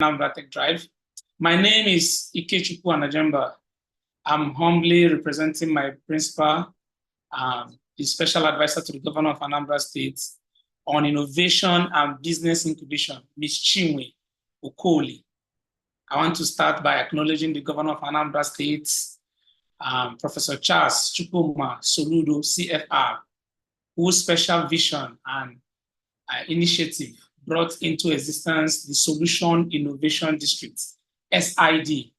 Anambra Tech Drive. My name is Ikechukwu Anambra. I'm humbly representing my principal, the special advisor to the governor of Anambra State on innovation and business incubation, Ms. Chinwe Okoli. I want to start by acknowledging the governor of Anambra State, Professor Charles Chukwuma Soludo, CFR, whose special vision and initiative brought into existence the Solution Innovation District, SID,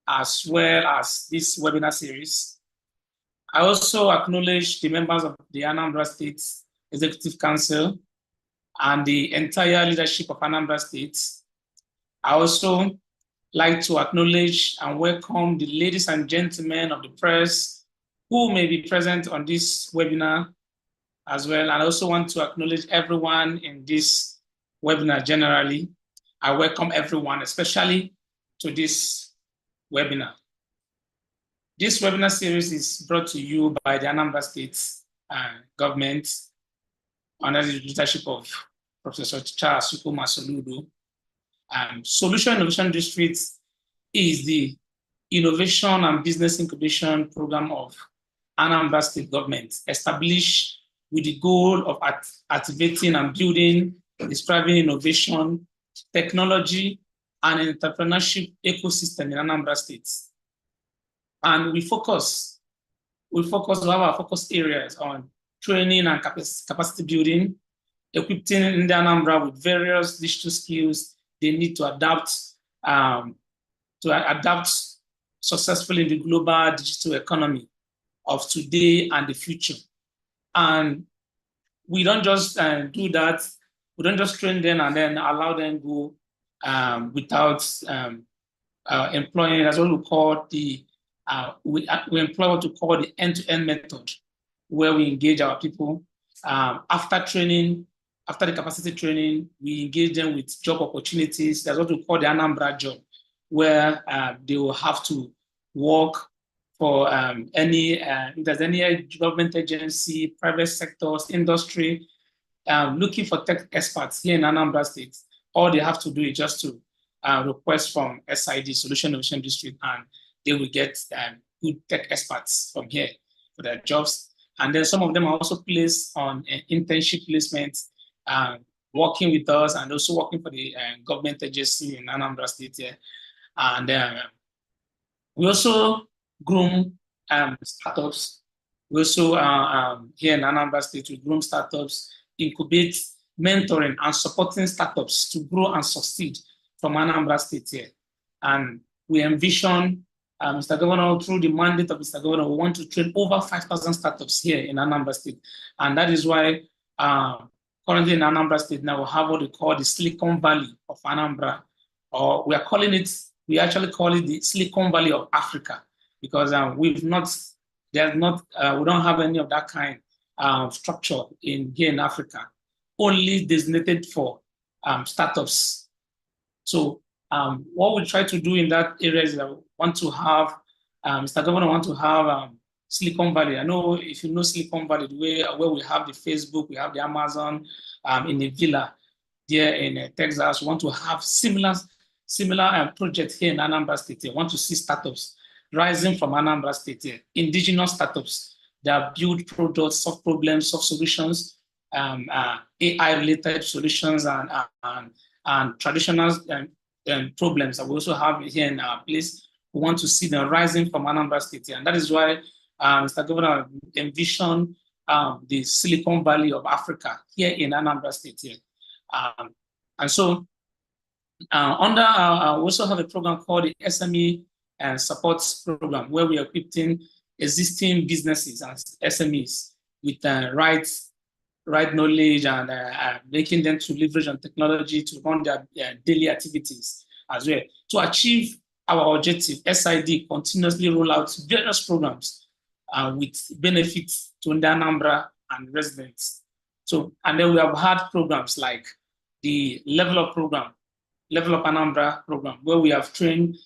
as well as this webinar series. I also acknowledge the members of the Anambra State Executive Council and the entire leadership of Anambra State. I also like to acknowledge and welcome the ladies and gentlemen of the press who may be present on this webinar as well. And I also want to acknowledge everyone in this webinar generally. I welcome everyone, especially to this webinar. This webinar series is brought to you by the Anambra State government under the leadership of Professor Charles Chukwuma Soludo. Solution Innovation District is the innovation and business incubation program of Anambra State government, established with the goal of activating and building the thriving innovation, technology, and entrepreneurship ecosystem in Anambra State. And we have our focus areas on training and capacity building, equipping the Anambra with various digital skills they need to adapt successfully in the global digital economy of today and the future. And we don't just do that. We don't just train them and then allow them go without employing. That's what we call the we employ what we call the end-to-end method, where we engage our people after training. After the capacity training, we engage them with job opportunities. That's what we call the Anambra job, where they will have to work for if there's any government agency, private sectors, industry, looking for tech experts here in Anambra State. All they have to do is just to request from SID, Solution Innovation District, and they will get good tech experts from here for their jobs. And then some of them are also placed on internship placements, working with us and also working for the government agency in Anambra State here. And we also groom startups. We also, here in Anambra State, we groom startups, incubate, mentoring, and supporting startups to grow and succeed from Anambra State here. And we envision, Mr. Governor, through the mandate of Mr. Governor, we want to train over 5,000 startups here in Anambra State. And that is why currently in Anambra State now we have what we call the Silicon Valley of Anambra, or we actually call it the Silicon Valley of Africa, because we don't have any of that kind of structure here in Africa, only designated for startups. So what we try to do in that area is that we want to have, Mr. Governor want to have Silicon Valley. I know if you know Silicon Valley, where we have the Facebook, we have the Amazon in a villa there in Texas. We want to have similar projects here in Anambra State. We want to see startups rising from Anambra State here, indigenous startups that build products, solve problems, solve solutions, AI-related solutions and traditional problems that we also have here in our place. We want to see them rising from Anambra State here. And that is why Mr. Governor envisioned the Silicon Valley of Africa here in Anambra State here. And so we also have a program called the SME Support Program, where we are equipping existing businesses and SMEs with right knowledge and making them to leverage on technology to run their daily activities as well. To achieve our objective, SID continuously roll out various programs with benefits to Anambra and residents. So, and then we have had programs like the Level Up Anambra program, where we have trained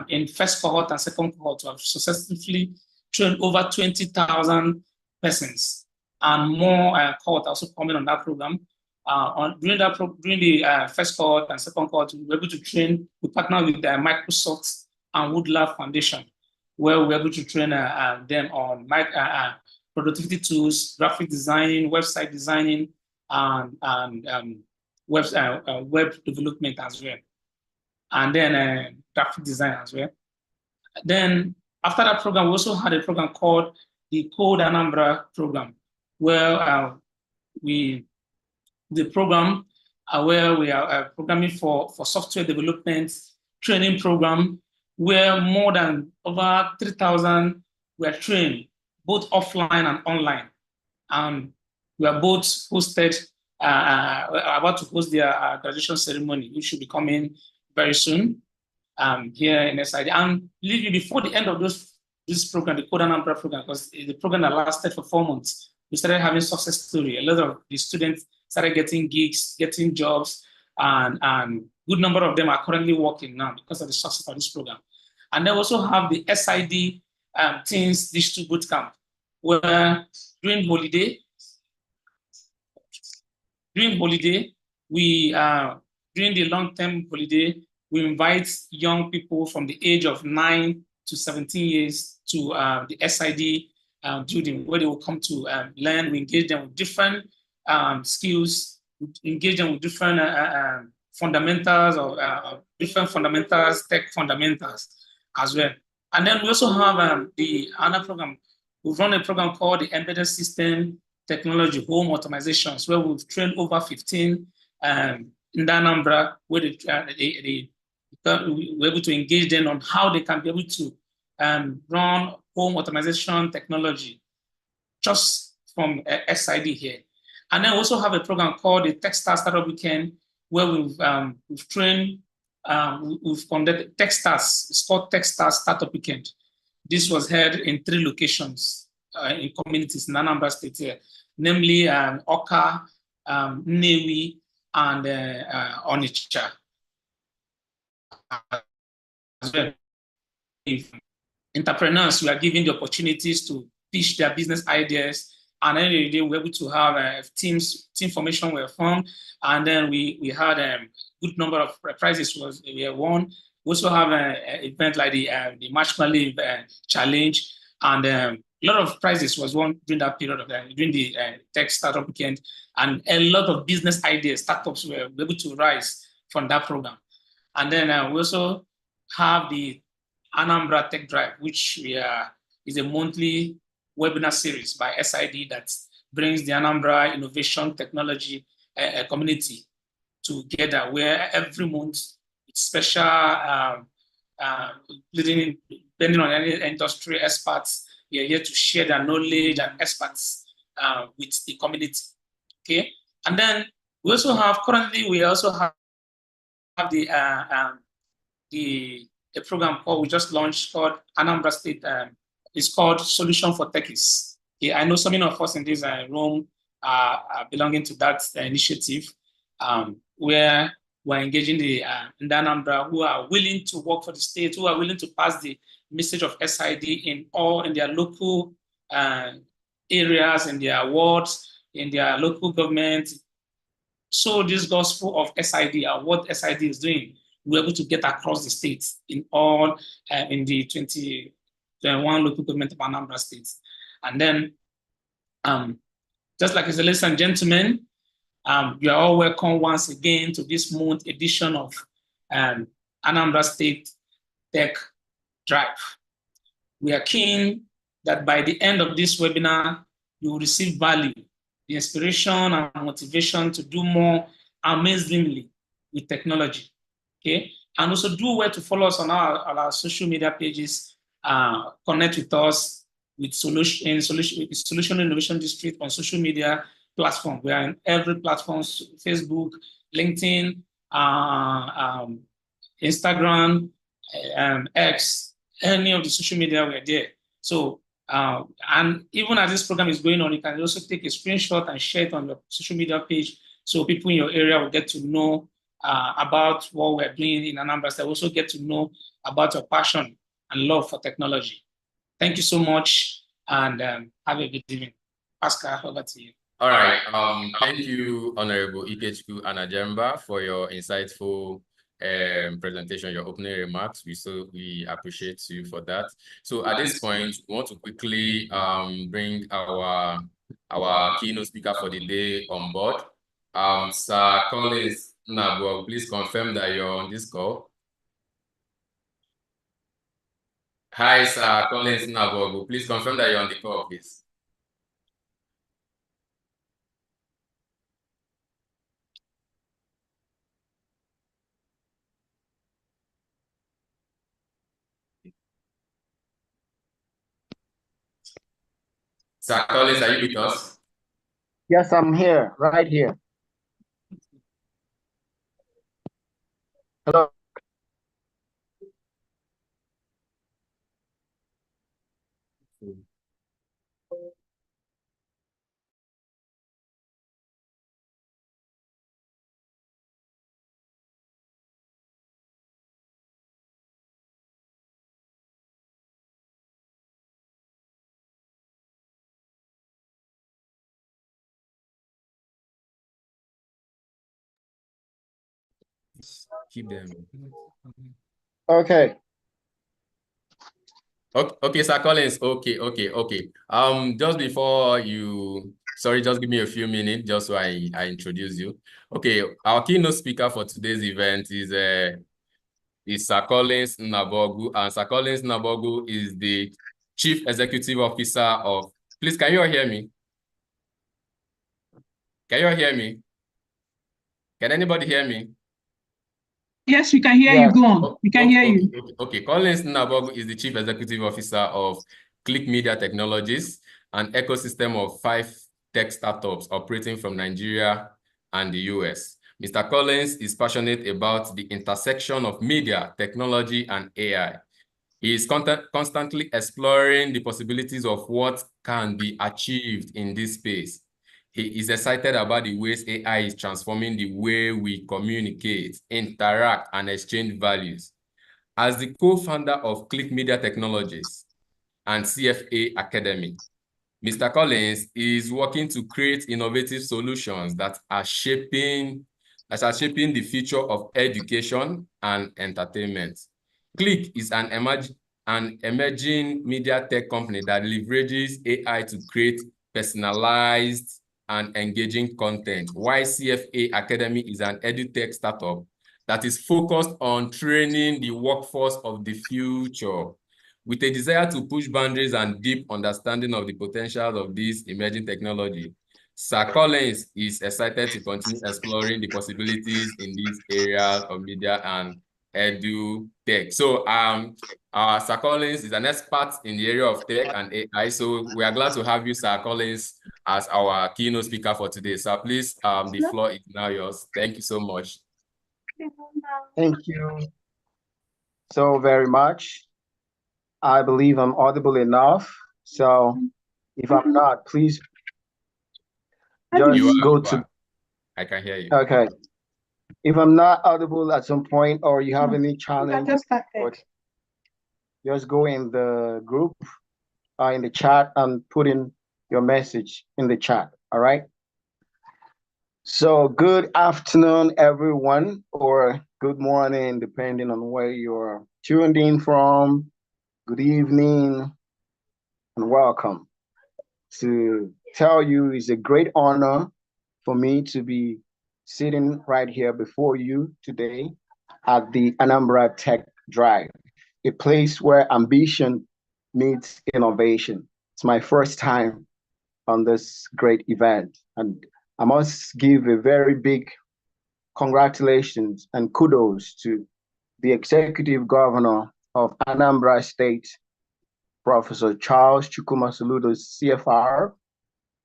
in first cohort and second cohort, we have successfully trained over 20,000 persons, and more cohort also coming on that program. During the first cohort and second cohort, we were able to train. We partnered with Microsoft and Woodlab Foundation, where we were able to train them on productivity tools, graphic designing, website designing, and web development as well, and then graphic design as well. Then after that program, we also had a program called the Code Anambra program, where the program where we are programming for software development training program, where more than over 3,000 were trained, both offline and online. And we are both hosted, about to host their graduation ceremony, which should be coming very soon here in SID. And before the end of this program, the Code Anambra program, because the program that lasted for 4 months, we started having success story. A lot of the students started getting gigs, getting jobs, and good number of them are currently working now because of the success of this program. And then we also have the SID Teens Digital Bootcamp, where during holiday, we during the long-term holiday, we invite young people from the age of 9 to 17 years to the SID building, where they will come to learn. We engage them with different skills, we engage them with different fundamentals or different fundamentals, tech fundamentals as well. And then we also have the other program. We've run a program called the Embedded System Technology Home Automatizations, where we've trained over 15 in Anambra, where we're able to engage them on how they can be able to run home automation technology just from SID here. And then we also have a program called the Techstars Startup Weekend, where we've trained, we've conducted Techstars. It's called Techstars Startup Weekend. This was held in 3 locations in communities in Anambra State here, namely Oka, Newi, and Onitsha. As well. If entrepreneurs were given the opportunities to pitch their business ideas, and then they were able to have team formation were formed, and then we had a good number of prizes we won. We also have an event like the Marshmallow Challenge, and a lot of prizes was won during that period of time, during the Tech Startup Weekend, and a lot of business ideas, startups were able to rise from that program. And then we also have the Anambra Tech Drive, which is a monthly webinar series by SID that brings the Anambra Innovation Technology community together, where every month it's special, depending on any industry experts, we are here to share their knowledge and experts with the community. Okay, and then we also have the program we just launched called Anambra State. It's called Solution for Techies. Yeah, I know so many of us in this room are belonging to that initiative, where we're engaging the Anambra who are willing to work for the state, who are willing to pass the message of SID in their local areas, in their wards, in their local government. So this gospel of SID and what SID is doing, we're able to get across the states in all in the 21 local government of Anambra states. And then, just like ladies and gentlemen, you are all welcome once again to this month edition of Anambra State Tech Drive. We are keen that by the end of this webinar, you will receive value, the inspiration and motivation to do more amazingly with technology. Okay, and also do well to follow us on our social media pages. Connect with us with Solution Innovation District on social media platform. We are in every platform: Facebook, LinkedIn, Instagram, X, any of the social media. We're there. So, and even as this program is going on, you can also take a screenshot and share it on your social media page, so people in your area will get to know about what we're doing in Anambra. They also get to know about your passion and love for technology. Thank you so much, and have a good evening. Pascal, over to you. All right. Thank you, Honorable Ikechukwu Anambra, for your insightful presentation, your opening remarks. We appreciate you for that. So at this point, we want to quickly bring our keynote speaker for the day on board. Sir Collins Nabo, please confirm that you're on this call. Hi, Sir Collins Nabo, please confirm that you're on the call, please. Sir Collins, are you with us? Yes, I'm here, right here. Hello. Keep them. Okay. Okay, Sir Collins. Okay. Just before you, sorry, just give me a few minutes just so I introduce you. Okay, our keynote speaker for today's event is Sir Collins Nabogu, and Sir Collins Nabogu is the Chief Executive Officer of. Please, can you all hear me? Can you all hear me? Can anybody hear me? Yes, we can hear you. Go on. We can hear you. Okay. Collins Nabogu is the Chief Executive Officer of Click Media Technologies, an ecosystem of 5 tech startups operating from Nigeria and the US. Mr. Collins is passionate about the intersection of media, technology, and AI. He is constantly exploring the possibilities of what can be achieved in this space. He is excited about the ways AI is transforming the way we communicate, interact, and exchange values. As the co-founder of Click Media Technologies and CFA Academy, Mr. Collins is working to create innovative solutions that are shaping the future of education and entertainment. Click is an emerging media tech company that leverages AI to create personalized and engaging content, while CFA Academy is an edutech startup that is focused on training the workforce of the future. With a desire to push boundaries and deep understanding of the potential of this emerging technology, Sir Collins is excited to continue exploring the possibilities in these areas of media and edu tech. So Sir Collins is an expert in the area of tech and AI. So we are glad to have you, Sir Collins, as our keynote speaker for today. So please, the floor is now yours. Thank you so much. Thank you so very much. I believe I'm audible enough. So if I'm not, please just go to. I can hear you. Okay. If I'm not audible at some point or you have any challenge, just go in the group, in the chat, and put in your message in the chat. All right. So good afternoon, everyone, or good morning, depending on where you're tuned in from. Good evening, and welcome. To tell you, it's a great honor for me to be sitting right here before you today at the Anambra Tech Drive, a place where ambition meets innovation. It's my first time on this great event, and I must give a very big congratulations and kudos to the executive governor of Anambra State, Professor Charles Chukwuma Soludo, CFR,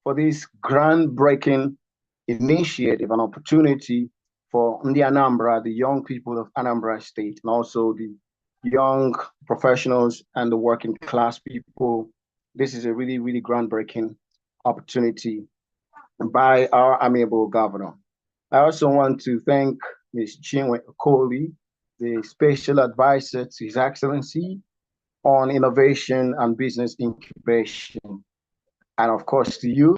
for this groundbreaking initiative and opportunity for the Anambra, the young people of Anambra State, and also the young professionals and the working class people. This is a really, really groundbreaking opportunity by our amiable governor. I also want to thank Ms. Chinwe Okoli, the Special Advisor to His Excellency on Innovation and Business Incubation. And of course to you,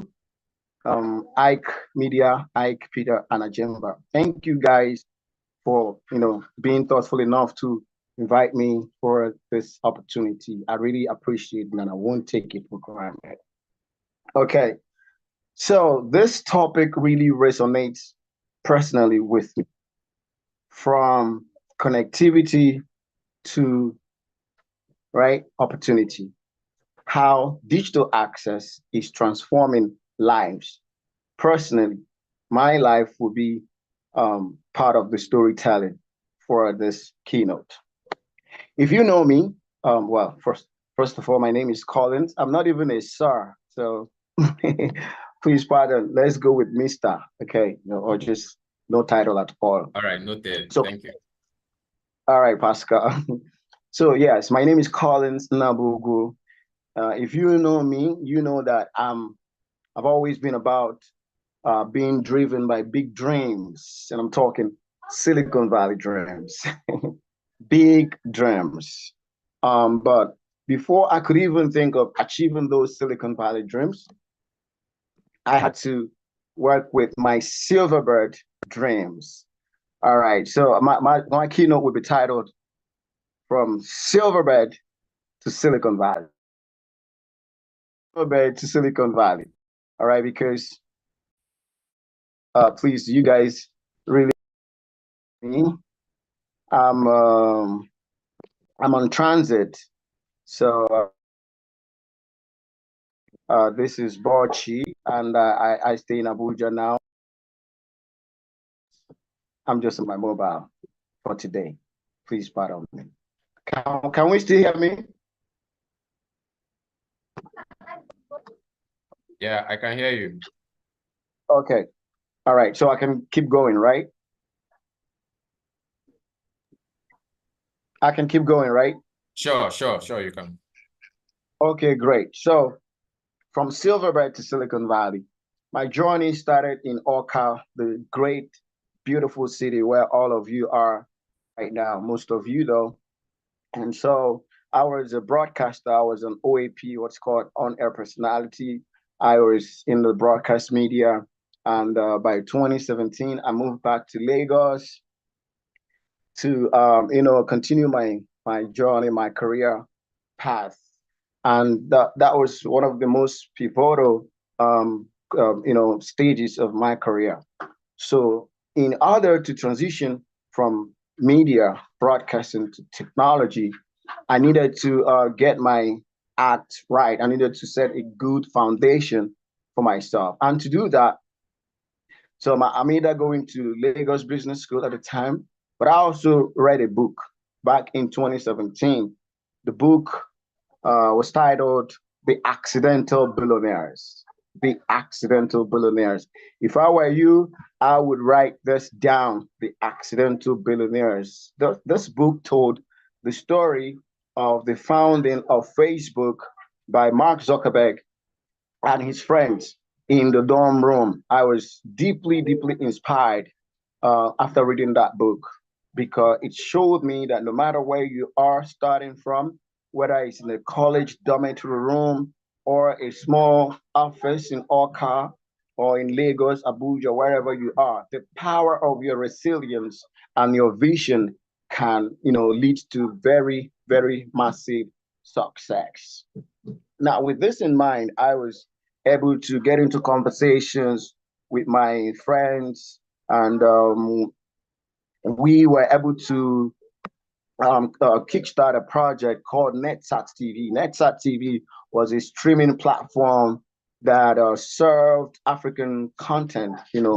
Ike Media, Ike, Peter, and Anambra. Thank you guys for being thoughtful enough to invite me for this opportunity. I really appreciate it, and I won't take it for granted. Okay, so this topic really resonates personally with me, from connectivity to opportunity. How digital access is transforming lives. Personally, my life will be part of the storytelling for this keynote. If you know me, well, first of all, my name is Collins. I'm not even a sir, so please pardon. Let's go with Mr. Okay, or just no title at all. All right, noted. So, thank you. All right, Pascal. So yes, my name is Collins Nabugu. If you know me, you know that I've always been about being driven by big dreams, and I'm talking Silicon Valley dreams, big dreams. But before I could even think of achieving those Silicon Valley dreams, I had to work with my Silverbird dreams. All right, so my keynote would be titled "From Silverbird to Silicon Valley." Silverbird to Silicon Valley. All right, because please, you guys really, I'm on transit, so this is Borchi, and I stay in Abuja now. I'm just on my mobile for today. Please pardon me. Can we still hear me? Yeah, I can hear you. Okay. All right. So I can keep going, right? I can keep going, right? Sure, you can. Okay, great. So from Silverbird to Silicon Valley, my journey started in Orca, the great, beautiful city where all of you are right now, most of you though. And so I was a broadcaster. I was an OAP, what's called on-air personality. I was in the broadcast media. And by 2017, I moved back to Lagos to, continue my journey, my career path. And that was one of the most pivotal, stages of my career. So in order to transition from media broadcasting to technology, I needed to get my act right. I needed to set a good foundation for myself. And to do that, so I'm either going to Lagos Business School at the time, but I also read a book back in 2017. The book was titled The Accidental Billionaires. The Accidental Billionaires. If I were you, I would write this down, The Accidental Billionaires. This book told the story of the founding of Facebook by Mark Zuckerberg and his friends in the dorm room. I was deeply, deeply inspired after reading that book, because it showed me that no matter where you are starting from, whether it's in a college dormitory room or a small office in Oka or in Lagos, Abuja, wherever you are, the power of your resilience and your vision can, lead to very, very massive success. Now, with this in mind, I was able to get into conversations with my friends, and we were able to kickstart a project called NetSat TV. NetSat TV was a streaming platform that served African content, to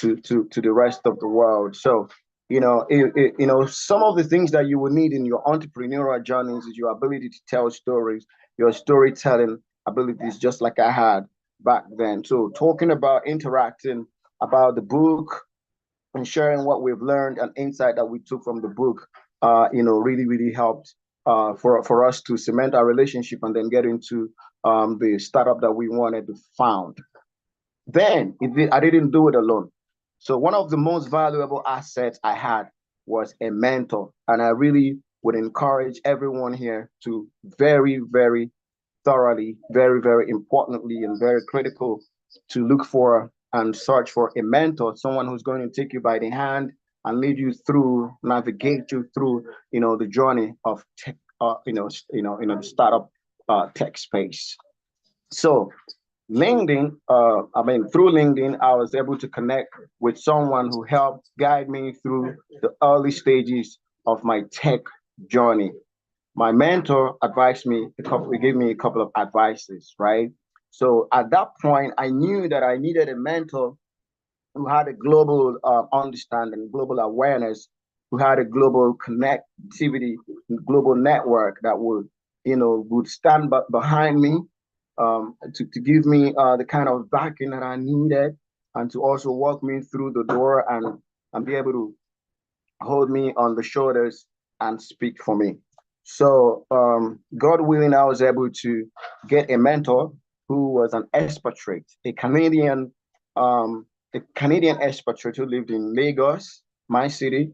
the rest of the world. So, some of the things that you will need in your entrepreneurial journeys is your ability to tell stories, your storytelling abilities, just like I had back then. So, talking about interacting about the book and sharing what we've learned and insight that we took from the book, really, really helped for us to cement our relationship and then get into the startup that we wanted to found. Then I didn't do it alone. So one of the most valuable assets I had was a mentor. And I really would encourage everyone here to very, very thoroughly, very, very importantly, and very critical to look for and search for a mentor, someone who's going to take you by the hand and lead you through, navigate you through, the journey of tech, the startup tech space. So through LinkedIn, I was able to connect with someone who helped guide me through the early stages of my tech journey. My mentor advised me he gave me a couple of advices, right? So at that point, I knew that I needed a mentor who had a global understanding, global awareness, who had a global connectivity, global network that would stand behind me, to give me the kind of backing that I needed, and to also walk me through the door and be able to hold me on the shoulders and speak for me. So God willing, I was able to get a mentor who was an expatriate, a Canadian expatriate who lived in Lagos, my city.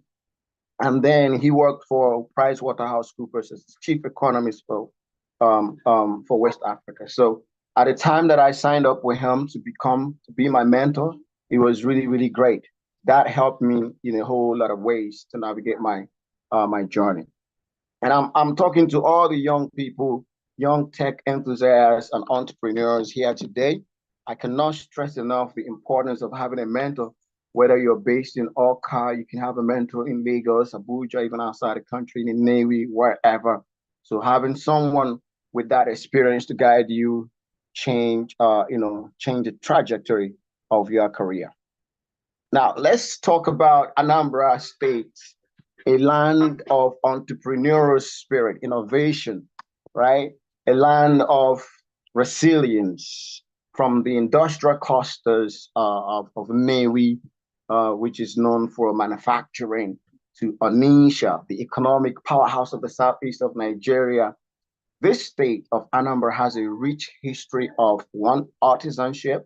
And then he worked for PricewaterhouseCoopers as chief economist for West Africa. So at the time that I signed up with him to be my mentor, it was really, really great. That helped me in a whole lot of ways to navigate my journey. And I'm talking to all the young people, young tech enthusiasts and entrepreneurs here today. I cannot stress enough the importance of having a mentor. Whether you're based in Oka, you can have a mentor in Lagos, Abuja, even outside the country, in Navy, wherever. So having someone with that experience to guide you, change the trajectory of your career. Now, let's talk about Anambra State, a land of entrepreneurial spirit, innovation, right? A land of resilience, from the industrial clusters of Nnewi, which is known for manufacturing, to Onitsha, the economic powerhouse of the southeast of Nigeria. This state of Anambra has a rich history of artisanship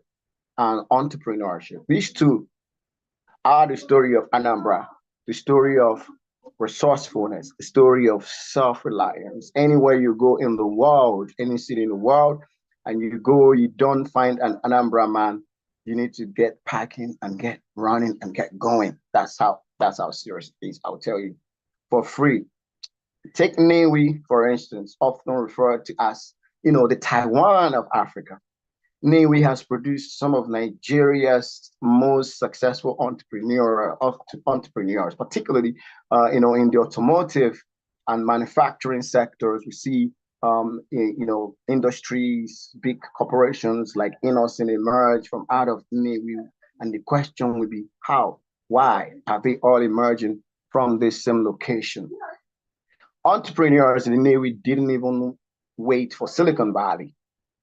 and entrepreneurship. These two are the story of Anambra, the story of resourcefulness, the story of self-reliance. Anywhere you go in the world, any city in the world, and you don't find an Anambra man, you need to get packing and get running and get going. That's how serious it is. I'll tell you for free. Take Nnewi, for instance, often referred to as, the Taiwan of Africa. Nnewi has produced some of Nigeria's most successful entrepreneurs, particularly, in the automotive and manufacturing sectors. We see, industries, big corporations like Innocent emerge from out of Nnewi, and the question would be how, why are they all emerging from this same location? Entrepreneurs in Nnewi didn't even wait for Silicon Valley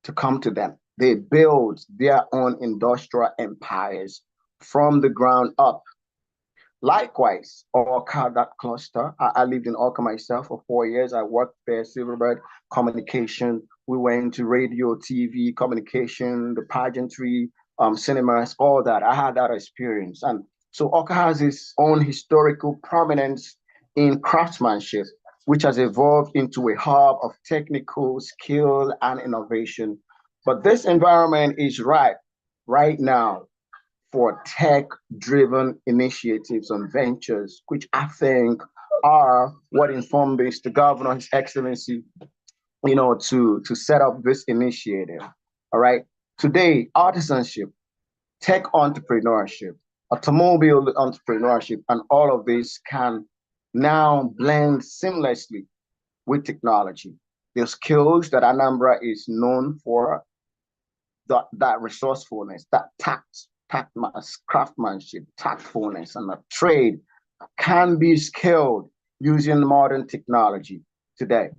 to come to them. They build their own industrial empires from the ground up. Likewise, Oka, that cluster, I lived in Oka myself for 4 years. I worked there, Silverbird Communication. We went into radio, TV, communication, the pageantry, cinemas, all that. I had that experience. And so Oka has its own historical prominence in craftsmanship, which has evolved into a hub of technical skill and innovation. But this environment is ripe right now for tech-driven initiatives and ventures, which I think are what informed the governor, His Excellency, to set up this initiative. All right. Today, artisanship, tech entrepreneurship, automobile entrepreneurship, and all of this can now blend seamlessly with technology. The skills that Anambra is known for, that resourcefulness, that craftsmanship, tactfulness, and that trade can be scaled using modern technology today.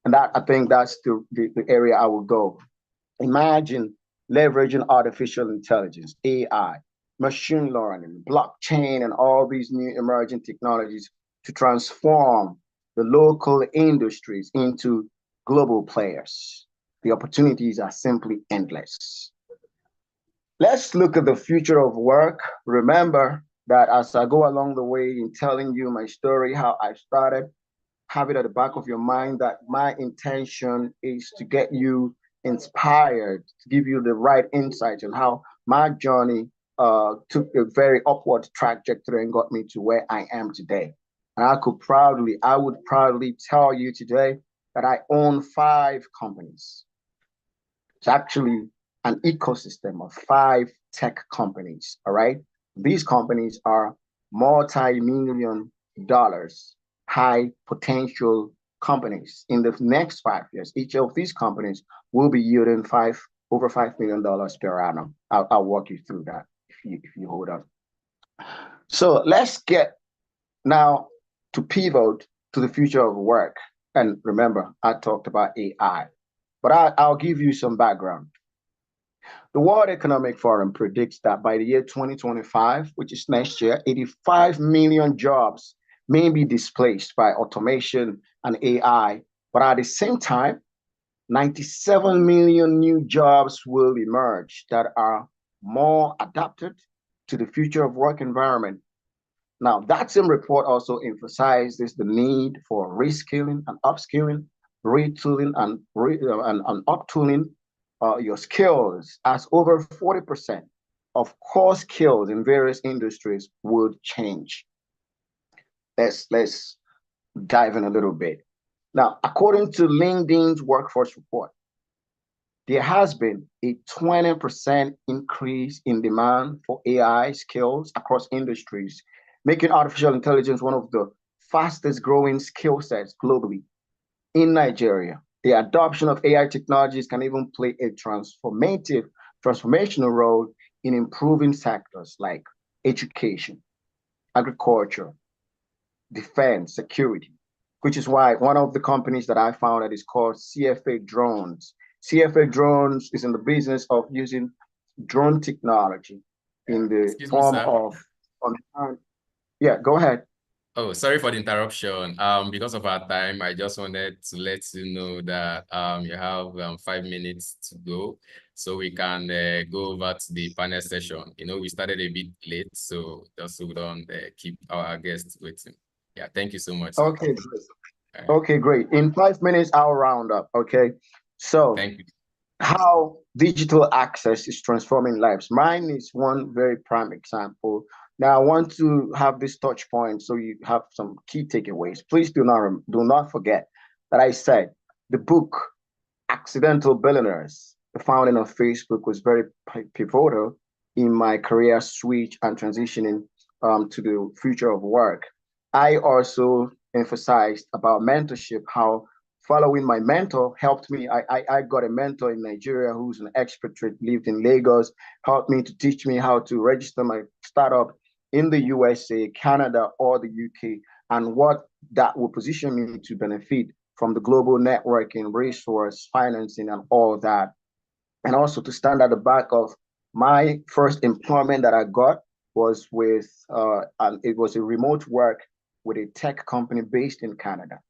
And I think that's the area I will go. Imagine leveraging artificial intelligence, AI, machine learning, blockchain, and all these new emerging technologies to transform the local industries into global players. The opportunities are simply endless. Let's look at the future of work. Remember that as I go along the way in telling you my story, how I started, have it at the back of your mind that my intention is to get you inspired, to give you the right insight on how my journey took a very upward trajectory and got me to where I am today. And I would proudly tell you today that I own 5 companies. It's actually an ecosystem of 5 tech companies. All right. These companies are multi-million dollars, high potential companies. In the next 5 years, each of these companies will be yielding over $5 million per annum. I'll walk you through that if you hold on. So let's get now to pivot to the future of work. And remember, I talked about AI, but I'll give you some background. The World Economic Forum predicts that by the year 2025, which is next year, 85 million jobs may be displaced by automation and AI. But at the same time, 97 million new jobs will emerge that are more adapted to the future of work environment. Now, that same report also emphasizes the need for reskilling and upskilling, retooling and uptooling your skills, as over 40% of core skills in various industries would change. Let's dive in a little bit. Now, according to LinkedIn's workforce report, there has been a 20% increase in demand for AI skills across industries, making artificial intelligence one of the fastest growing skill sets globally. In Nigeria, the adoption of AI technologies can even play a transformational role in improving sectors like education, agriculture, defense, security, which is why one of the companies that I founded is called CFA Drones. CFA Drones is in the business of using drone technology in the form of... Yeah, go ahead. Oh, sorry for the interruption. Because of our time, I just wanted to let you know that you have 5 minutes to go, so we can go over to the panel session. You know, we started a bit late, so just so we don't keep our guests waiting. Yeah, thank you so much. Okay, great. Okay, great. In 5 minutes, I'll round up. Okay, so thank you. How digital access is transforming lives. Mine is one very prime example. Now, I want to have this touch point so you have some key takeaways. Please do not forget that I said the book Accidental Billionaires, the founding of Facebook, was very pivotal in my career switch and transitioning to the future of work. I also emphasized about mentorship, how following my mentor helped me. I got a mentor in Nigeria who's an expatriate, lived in Lagos, helped me to teach me how to register my startup in the USA, Canada, or the UK, and what that will position me to benefit from the global networking, resource, financing, and all that. And also to stand at the back of my first employment that I got was with, and it was a remote work with a tech company based in Canada.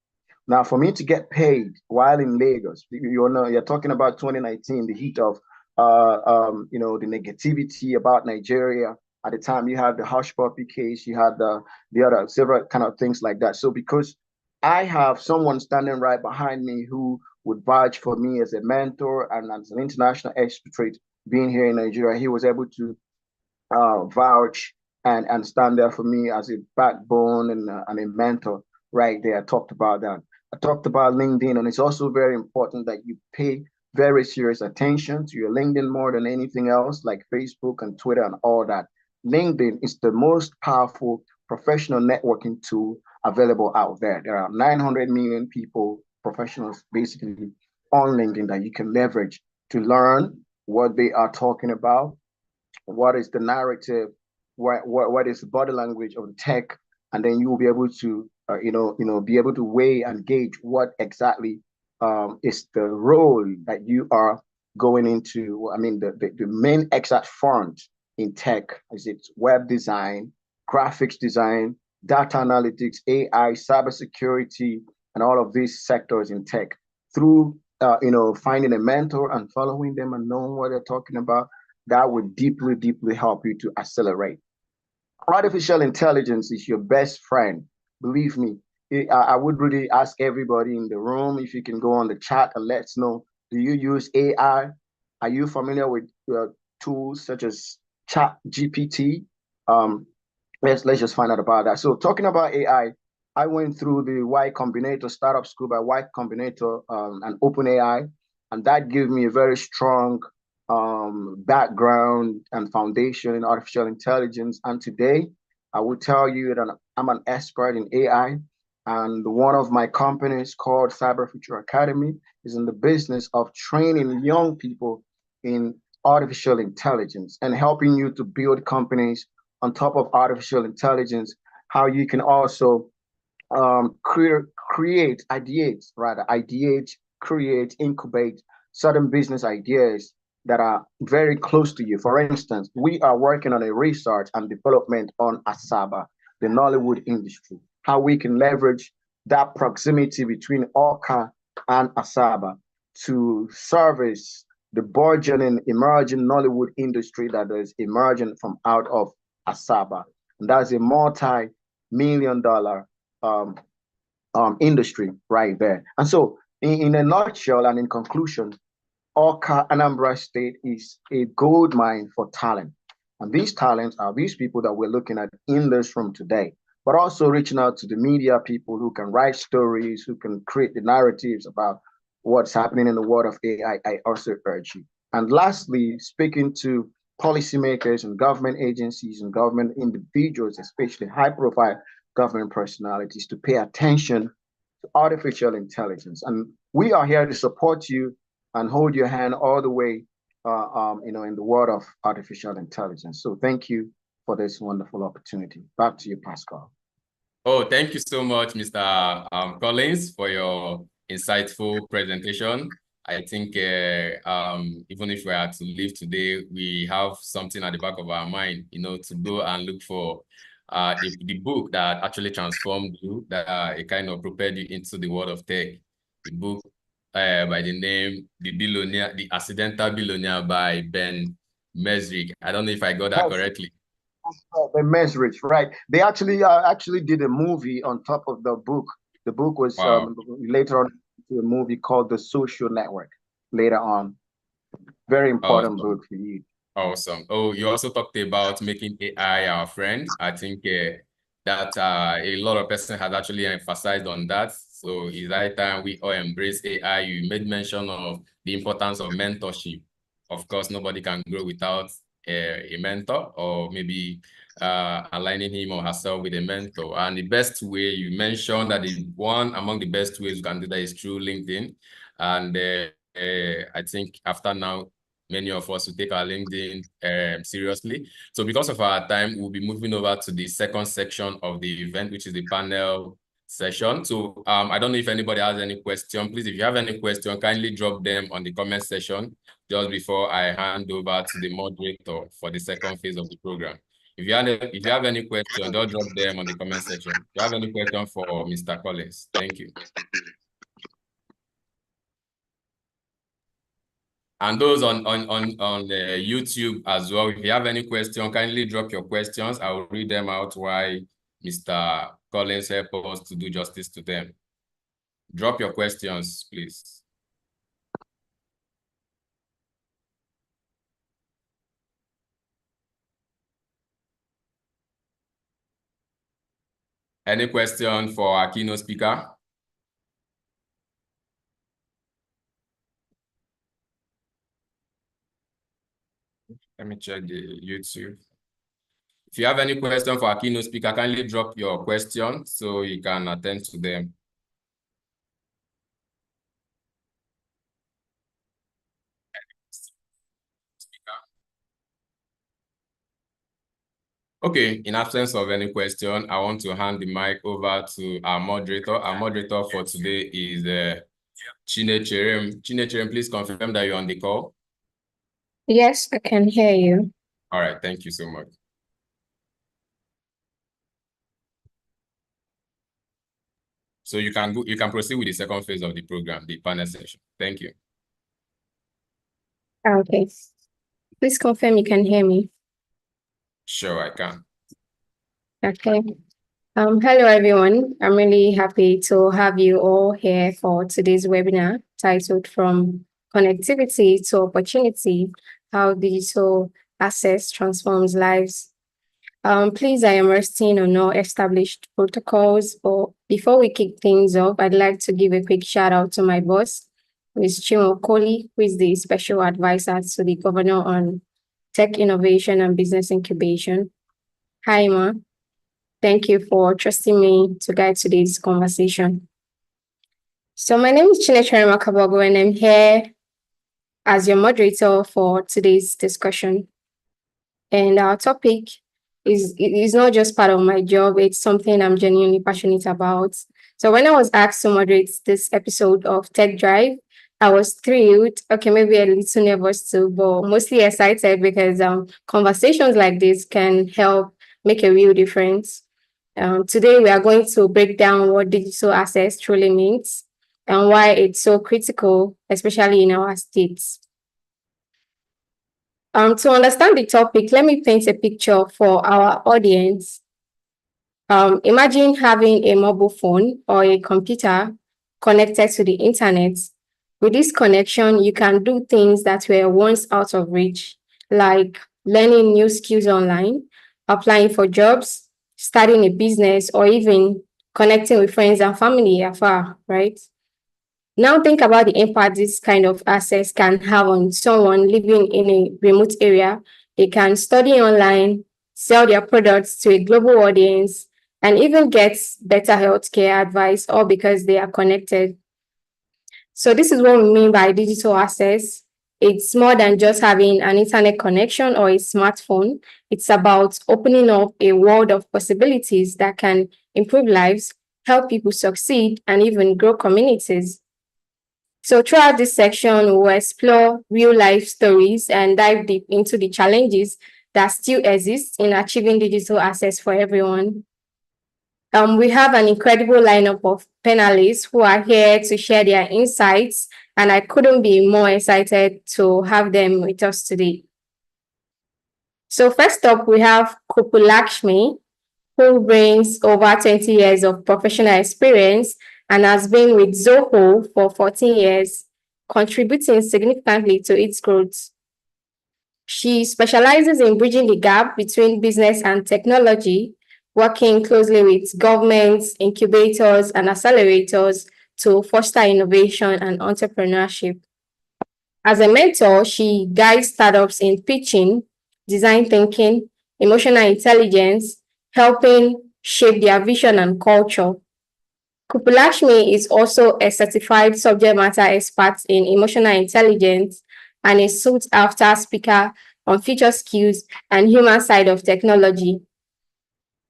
Now, for me to get paid while in Lagos, you're talking about 2019, the heat of, the negativity about Nigeria. At the time, you had the hush puppy case, you had the other several kind of things like that. So because I have someone standing right behind me who would vouch for me as a mentor and as an international expatriate being here in Nigeria, he was able to vouch and stand there for me as a backbone and a mentor right there. I talked about that. I talked about LinkedIn, and it's also very important that you pay very serious attention to your LinkedIn more than anything else, like Facebook and Twitter and all that. LinkedIn is the most powerful professional networking tool available out there. There are 900 million people, professionals, basically on LinkedIn that you can leverage to learn what they are talking about, what is the narrative, what is the body language of the tech, and then you will be able to, be able to weigh and gauge what exactly is the role that you are going into. I mean, the main exact front in tech. Is it web design, graphics design, data analytics, AI, cybersecurity, and all of these sectors in tech? Through finding a mentor and following them and knowing what they're talking about, that would deeply, deeply help you to accelerate. Artificial intelligence is your best friend. Believe me. I would really ask everybody in the room if you can go on the chat and let us know, do you use AI? Are you familiar with tools such as Chat GPT. Let's just find out about that. So talking about AI, I went through the Y Combinator startup school by Y Combinator and OpenAI, and that gave me a very strong background and foundation in artificial intelligence. And today, I will tell you that I'm an expert in AI, and one of my companies called Cyber Future Academy is in the business of training young people in artificial intelligence and helping you to build companies on top of artificial intelligence, how you can also ideate, create, incubate certain business ideas that are very close to you. For instance, we are working on a research and development on Asaba, the Nollywood industry, how we can leverage that proximity between Orca and Asaba to service the burgeoning, emerging Nollywood industry that is emerging from out of Asaba. And that's a multi-million-dollar industry right there. And so in a nutshell and in conclusion, Orca Anambra State is a gold mine for talent. And these talents are these people that we're looking at in this room today, but also reaching out to the media people who can write stories, who can create the narratives about what's happening in the world of AI. I also urge you. And lastly, speaking to policymakers and government agencies and government individuals, especially high-profile government personalities, to pay attention to artificial intelligence. And we are here to support you and hold your hand all the way, in the world of artificial intelligence. So thank you for this wonderful opportunity. Back to you, Pascal. Oh, thank you so much, Mr. Collins, for your insightful presentation. I think even if we are to leave today, we have something at the back of our mind, to go and look for the book that actually transformed you, that it kind of prepared you into the world of tech. The book by the name The Accidental Billionaire by Ben Mesrick. I don't know if I got that correctly. The Mesrick, right? They actually did a movie on top of the book. The book was later on a movie called The Social Network. Later on, very important book for you. Awesome. Oh, you also talked about making AI our friend. I think that a lot of persons have actually emphasized on that. So it's high time we all embrace AI. You made mention of the importance of mentorship. Of course, nobody can grow without a mentor, or maybe aligning him or herself with a mentor. And the best way, you mentioned that one among the best ways you can do that is through LinkedIn. And I think after now, many of us will take our LinkedIn seriously. So because of our time, we'll be moving over to the second section of the event, which is the panel session. So I don't know if anybody has any question. Please, if you have any question, kindly drop them on the comment section just before I hand over to the moderator for the second phase of the program. If you have any question, don't drop them on the comment section. If you have any question for Mr. Collins, thank you. And those on the YouTube as well, if you have any question, kindly drop your questions. I will read them out while Mr. Collins helps us to do justice to them. Drop your questions, please. Any question for our keynote speaker? Let me check the YouTube. If you have any question for our keynote speaker, kindly drop your question so you can attend to them. Okay, in absence of any question, I want to hand the mic over to our moderator. Our moderator for today is Chinecherem. Chinecherem, please confirm that you're on the call. Yes, I can hear you. All right, thank you so much. So you can proceed with the second phase of the program, the panel session. Thank you. Okay. Please confirm you can hear me. Sure, I can. Okay. Hello, everyone. I'm really happy to have you all here for today's webinar titled From Connectivity to Opportunity, how digital access transforms lives. Please, I am resting on no established protocols, but before we kick things off, I'd like to give a quick shout out to my boss, Ms. Chimo Koli, who is the special advisor to the governor on tech innovation and business incubation. Hi, Ma. Thank you for trusting me to guide today's conversation. So my name is Chinechere Makabogo, and I'm here as your moderator for today's discussion. And our topic is not just part of my job, it's something I'm genuinely passionate about. So when I was asked to moderate this episode of Tech Drive, I was thrilled, okay, maybe a little nervous too, but mostly excited because conversations like this can help make a real difference. Today, we are going to break down what digital access truly means and why it's so critical, especially in our states. To understand the topic, let me paint a picture for our audience. Imagine having a mobile phone or a computer connected to the internet. With this connection, you can do things that were once out of reach, like learning new skills online, applying for jobs, starting a business, or even connecting with friends and family afar, right? Now think about the impact this kind of access can have on someone living in a remote area. They can study online, sell their products to a global audience, and even get better healthcare advice, all because they are connected. So this is what we mean by digital access. It's more than just having an internet connection or a smartphone. It's about opening up a world of possibilities that can improve lives, help people succeed, and even grow communities. So throughout this section, we'll explore real-life stories and dive deep into the challenges that still exist in achieving digital access for everyone. We have an incredible lineup of panelists who are here to share their insights, and I couldn't be more excited to have them with us today. So first up, we have Kopulakshmi, who brings over 20 years of professional experience and has been with Zoho for 14 years, contributing significantly to its growth. She specializes in bridging the gap between business and technology, working closely with governments, incubators, and accelerators to foster innovation and entrepreneurship. As a mentor, she guides startups in pitching, design thinking, emotional intelligence, helping shape their vision and culture. Kupulashmi is also a certified subject matter expert in emotional intelligence and a sought-after speaker on future skills and human side of technology.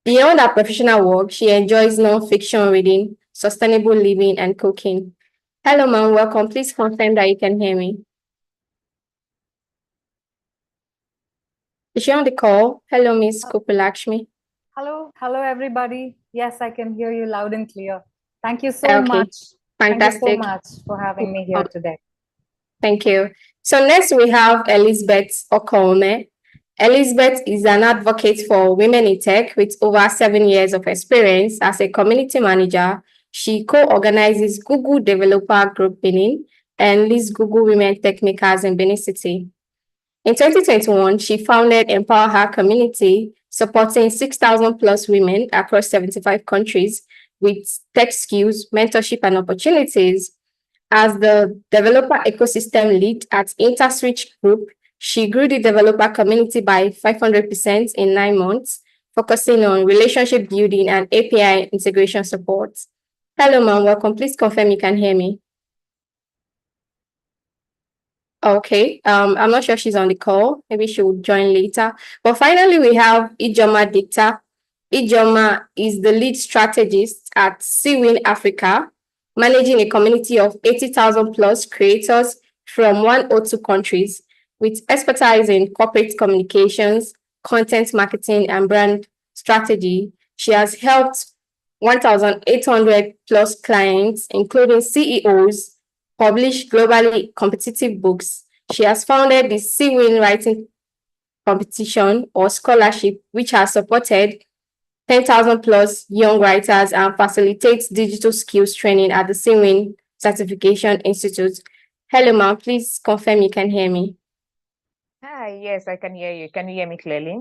Beyond her professional work, she enjoys non-fiction reading, sustainable living, and cooking. Hello, ma'am. Welcome. Please confirm that you can hear me. Is she on the call? Hello, Miss Kupulakshmi. Hello, everybody. Yes, I can hear you loud and clear. Thank you so much. Fantastic. Thank you so much for having me here today. Thank you. So next we have Elizabeth Okome. Elizabeth is an advocate for women in tech with over 7 years of experience as a community manager. She co-organizes Google Developer Group Benin and leads Google Women Tech Makers in Benin City. In 2021, she founded Empower Her Community, supporting 6,000 plus women across 75 countries with tech skills, mentorship, and opportunities. As the developer ecosystem lead at InterSwitch Group, she grew the developer community by 500% in 9 months, focusing on relationship building and API integration support. Hello, ma'am. Welcome. Please confirm you can hear me. Okay, I'm not sure she's on the call. Maybe she will join later. But finally, we have Ijoma Dicta. Ijoma is the lead strategist at Seawin Africa, managing a community of 80,000 plus creators from 102 countries with expertise in corporate communications, content marketing, and brand strategy. She has helped 1,800 plus clients, including CEOs, publish globally competitive books. She has founded the Seawin Writing Competition or Scholarship, which has supported 10,000 plus young writers and facilitates digital skills training at the Seawin Certification Institute. Hello, ma'am. Please confirm you can hear me. Hi, yes, I can hear you. Can you hear me clearly?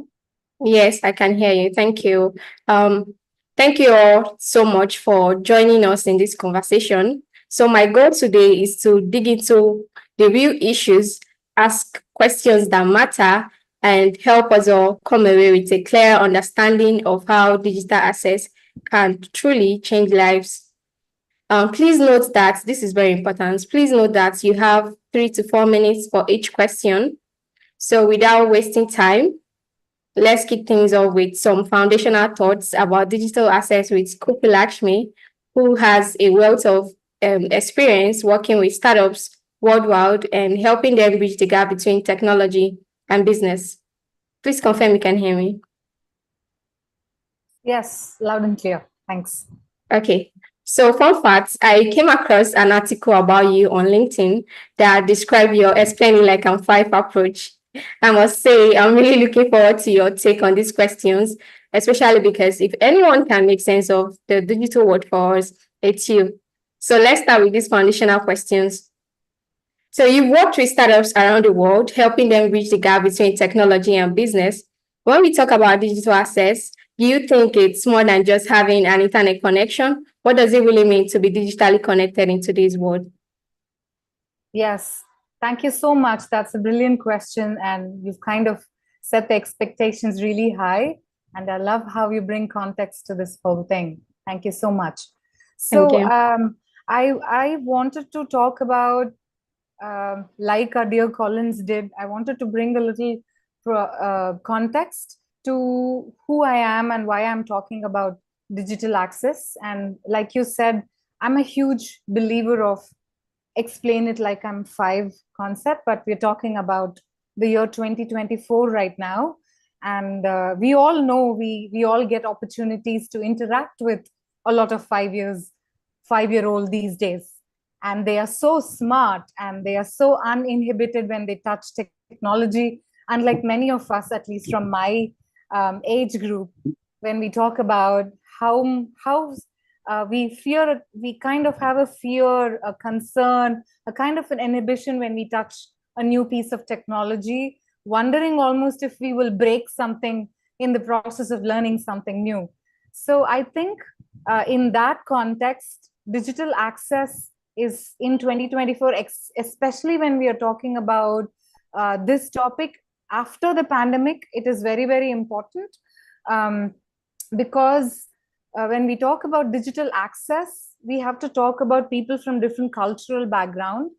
Yes, I can hear you. Thank you. Thank you all so much for joining us in this conversation. So my goal today is to dig into the real issues, ask questions that matter, and help us all come away with a clear understanding of how digital access can truly change lives. Please note that this is very important. Please note that you have 3 to 4 minutes for each question. So without wasting time, let's kick things off with some foundational thoughts about digital assets with Kupi Lakshmi, who has a wealth of experience working with startups worldwide and helping them bridge the gap between technology and business. Please confirm you can hear me. Yes, loud and clear. Thanks. Okay. So, fun fact, I came across an article about you on LinkedIn that described your explaining like I'm five approach. I must say, I'm really looking forward to your take on these questions, especially because if anyone can make sense of the digital world for us, it's you. So let's start with these foundational questions. So you've worked with startups around the world, helping them bridge the gap between technology and business. When we talk about digital access, do you think it's more than just having an internet connection? What does it really mean to be digitally connected in today's world? Yes, thank you so much. That's a brilliant question, and you've kind of set the expectations really high. And I love how you bring context to this whole thing. Thank you so much. So I wanted to talk about, like our dear Collins did, I wanted to bring a little context to who I am and why I'm talking about digital access. And like you said, I'm a huge believer of explain it like I'm five concept, but we're talking about the year 2024 right now. And we all know we all get opportunities to interact with a lot of 5-year-old these days. And they are so smart and they are so uninhibited when they touch technology. Unlike many of us, at least from my age group, when we talk about how we kind of have a fear, a concern, a kind of an inhibition when we touch a new piece of technology, wondering almost if we will break something in the process of learning something new. So I think in that context, digital access is in 2024, especially when we are talking about this topic after the pandemic, it is very, very important because when we talk about digital access, we have to talk about people from different cultural background,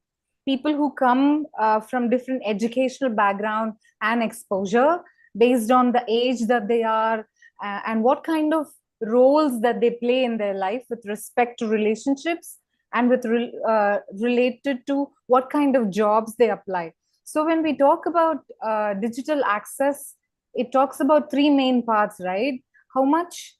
people who come from different educational background and exposure based on the age that they are and what kind of roles that they play in their life with respect to relationships and with related to what kind of jobs they apply. So when we talk about digital access, it talks about three main parts, right? How much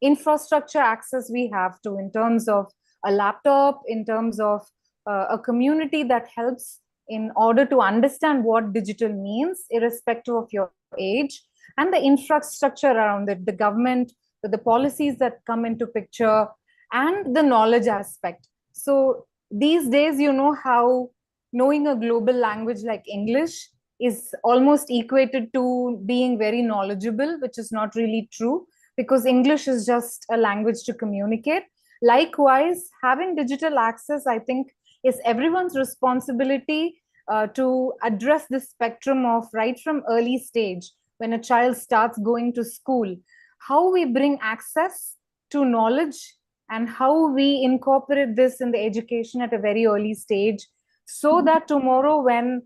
infrastructure access we have to in terms of a laptop, in terms of a community that helps in order to understand what digital means, irrespective of your age, and the infrastructure around it, the government, the policies that come into picture, and the knowledge aspect. So these days, you know how knowing a global language like English is almost equated to being very knowledgeable, which is not really true, because English is just a language to communicate. Likewise, having digital access, I think, is everyone's responsibility to address the spectrum of right from early stage, when a child starts going to school, how we bring access to knowledge and how we incorporate this in the education at a very early stage, so that tomorrow when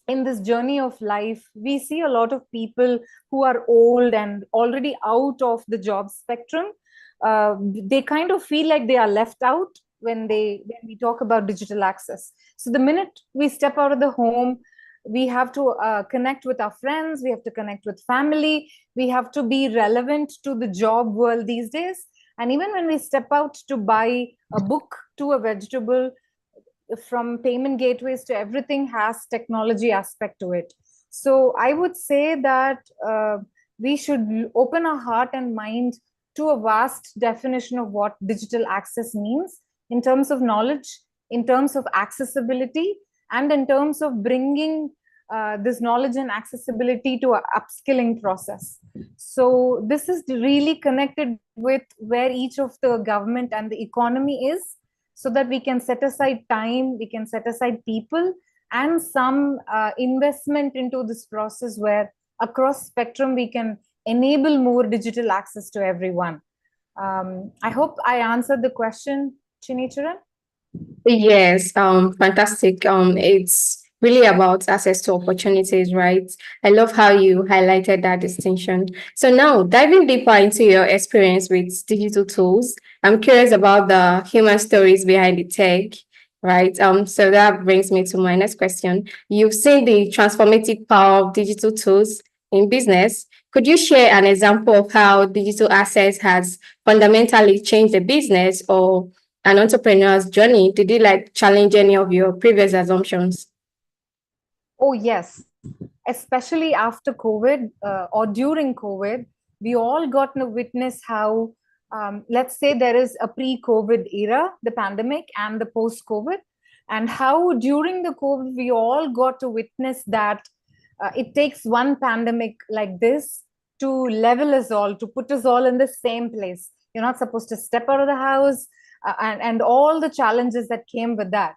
in this journey of life, we see a lot of people who are old and already out of the job spectrum. They kind of feel like they are left out when we talk about digital access. So the minute we step out of the home, we have to connect with our friends, we have to connect with family, we have to be relevant to the job world these days. And even when we step out to buy a book to a vegetable, from payment gateways to everything has technology aspect to it. So I would say that we should open our heart and mind to a vast definition of what digital access means in terms of knowledge, in terms of accessibility, and in terms of bringing this knowledge and accessibility to a upskilling process. So this is really connected with where each of the government and the economy is, so that we can set aside time, we can set aside people, and some investment into this process where across spectrum we can enable more digital access to everyone. I hope I answered the question, Chinichiran. Yes, fantastic. It's really about access to opportunities, right? I love how you highlighted that distinction. So now, diving deeper into your experience with digital tools, I'm curious about the human stories behind the tech, right? So that brings me to my next question. You've seen the transformative power of digital tools in business. Could you share an example of how digital access has fundamentally changed the business or an entrepreneur's journey? Did it challenge any of your previous assumptions? Oh, yes. Especially after COVID or during COVID, we all got to witness how, let's say there is a pre-COVID era, the pandemic, and the post-COVID, and how during the COVID, we all got to witness that it takes one pandemic like this to level us all, to put us all in the same place. You're not supposed to step out of the house, and all the challenges that came with that.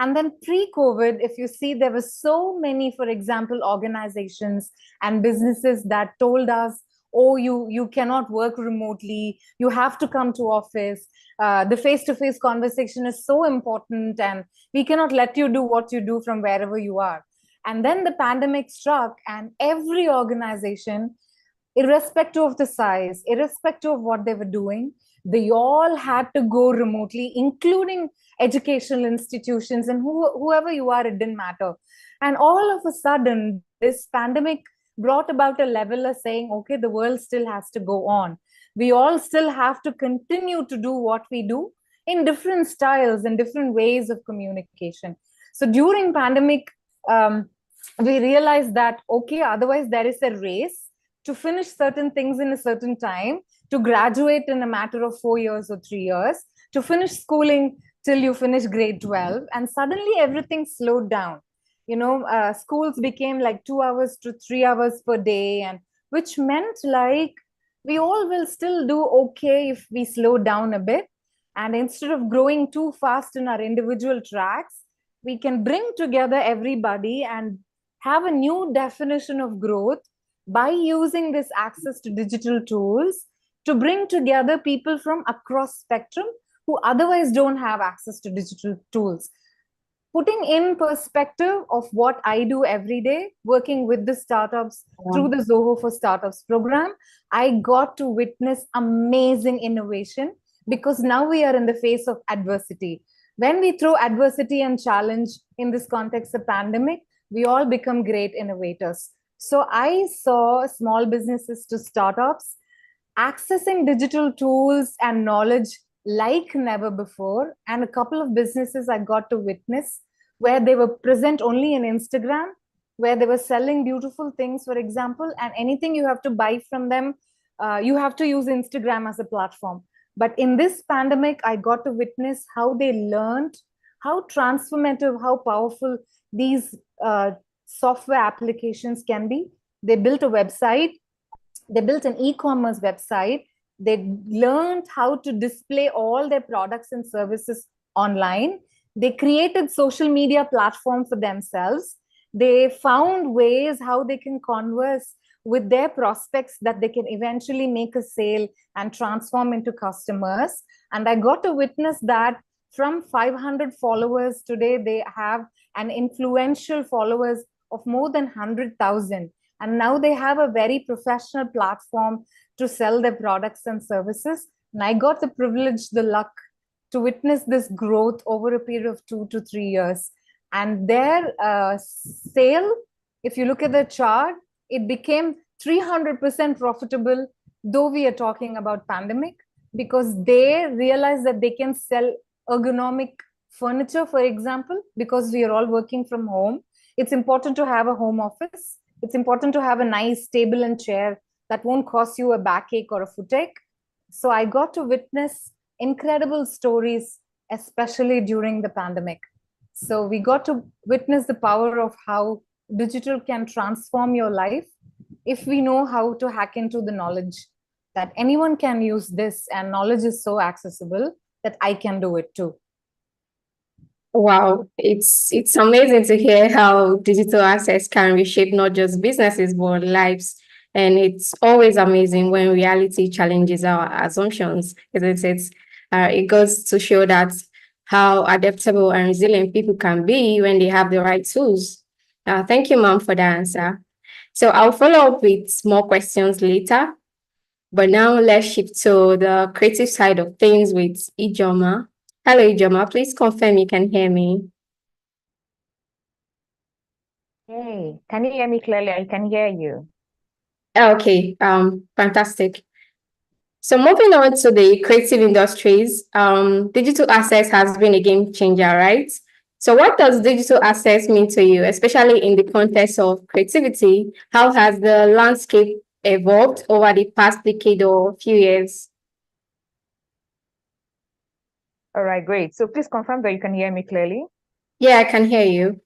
And then pre-COVID, if you see, there were so many, for example, organizations and businesses that told us, oh, you cannot work remotely, you have to come to office. The face-to-face conversation is so important, and we cannot let you do what you do from wherever you are. And then the pandemic struck, and every organization, irrespective of the size, irrespective of what they were doing, they all had to go remotely, including educational institutions and whoever you are, it didn't matter. And all of a sudden, this pandemic brought about a leveler saying, okay, the world still has to go on. We all still have to continue to do what we do in different styles and different ways of communication. So during pandemic, we realized that, okay, otherwise there is a race to finish certain things in a certain time, to graduate in a matter of 4 years or 3 years, to finish schooling till you finish grade 12. And suddenly everything slowed down. You know, schools became like 2 hours to 3 hours per day, and which meant like we all will still do okay if we slow down a bit. And instead of growing too fast in our individual tracks, we can bring together everybody and have a new definition of growth by using this access to digital tools to bring together people from across spectrum who otherwise don't have access to digital tools. Putting in perspective of what I do every day, working with the startups through the Zoho for Startups program, I got to witness amazing innovation, because now we are in the face of adversity. When we throw adversity and challenge in this context of pandemic, we all become great innovators. So I saw small businesses to startups accessing digital tools and knowledge like never before. And a couple of businesses I got to witness where they were present only in Instagram, where they were selling beautiful things, for example, and anything you have to buy from them, you have to use Instagram as a platform. But in this pandemic, I got to witness how they learned, how transformative, how powerful these software applications can be. They built a website, they built an e-commerce website, they learned how to display all their products and services online. They created social media platform for themselves. They found ways how they can converse with their prospects that they can eventually make a sale and transform into customers. And I got to witness that from 500 followers today, they have an influential followers of more than 100,000. And now they have a very professional platform to sell their products and services. And I got the privilege, the luck to witness this growth over a period of 2 to 3 years. And their sale, if you look at the chart, it became 300% profitable, though we are talking about pandemic, because they realized that they can sell ergonomic furniture, for example, because we are all working from home. It's important to have a home office. It's important to have a nice table and chair that won't cost you a backache or a footache. So I got to witness incredible stories, especially during the pandemic. So we got to witness the power of how digital can transform your life if we know how to hack into the knowledge that anyone can use this, and knowledge is so accessible that I can do it too. Wow, it's amazing to hear how digital access can reshape not just businesses but lives. And it's always amazing when reality challenges our assumptions, isn't it? It goes to show that how adaptable and resilient people can be when they have the right tools. Thank you, ma'am, for the answer. So I'll follow up with more questions later. But now let's shift to the creative side of things with Ijoma. Hello, Ijoma. Please confirm you can hear me. Hey, can you hear me clearly? I can hear you. Okay, fantastic. So moving on to the creative industries, digital assets has been a game changer, right? So what does digital assets mean to you, especially in the context of creativity? How has the landscape evolved over the past decade or few years? All right, great. So please confirm that you can hear me clearly. Yeah, I can hear you.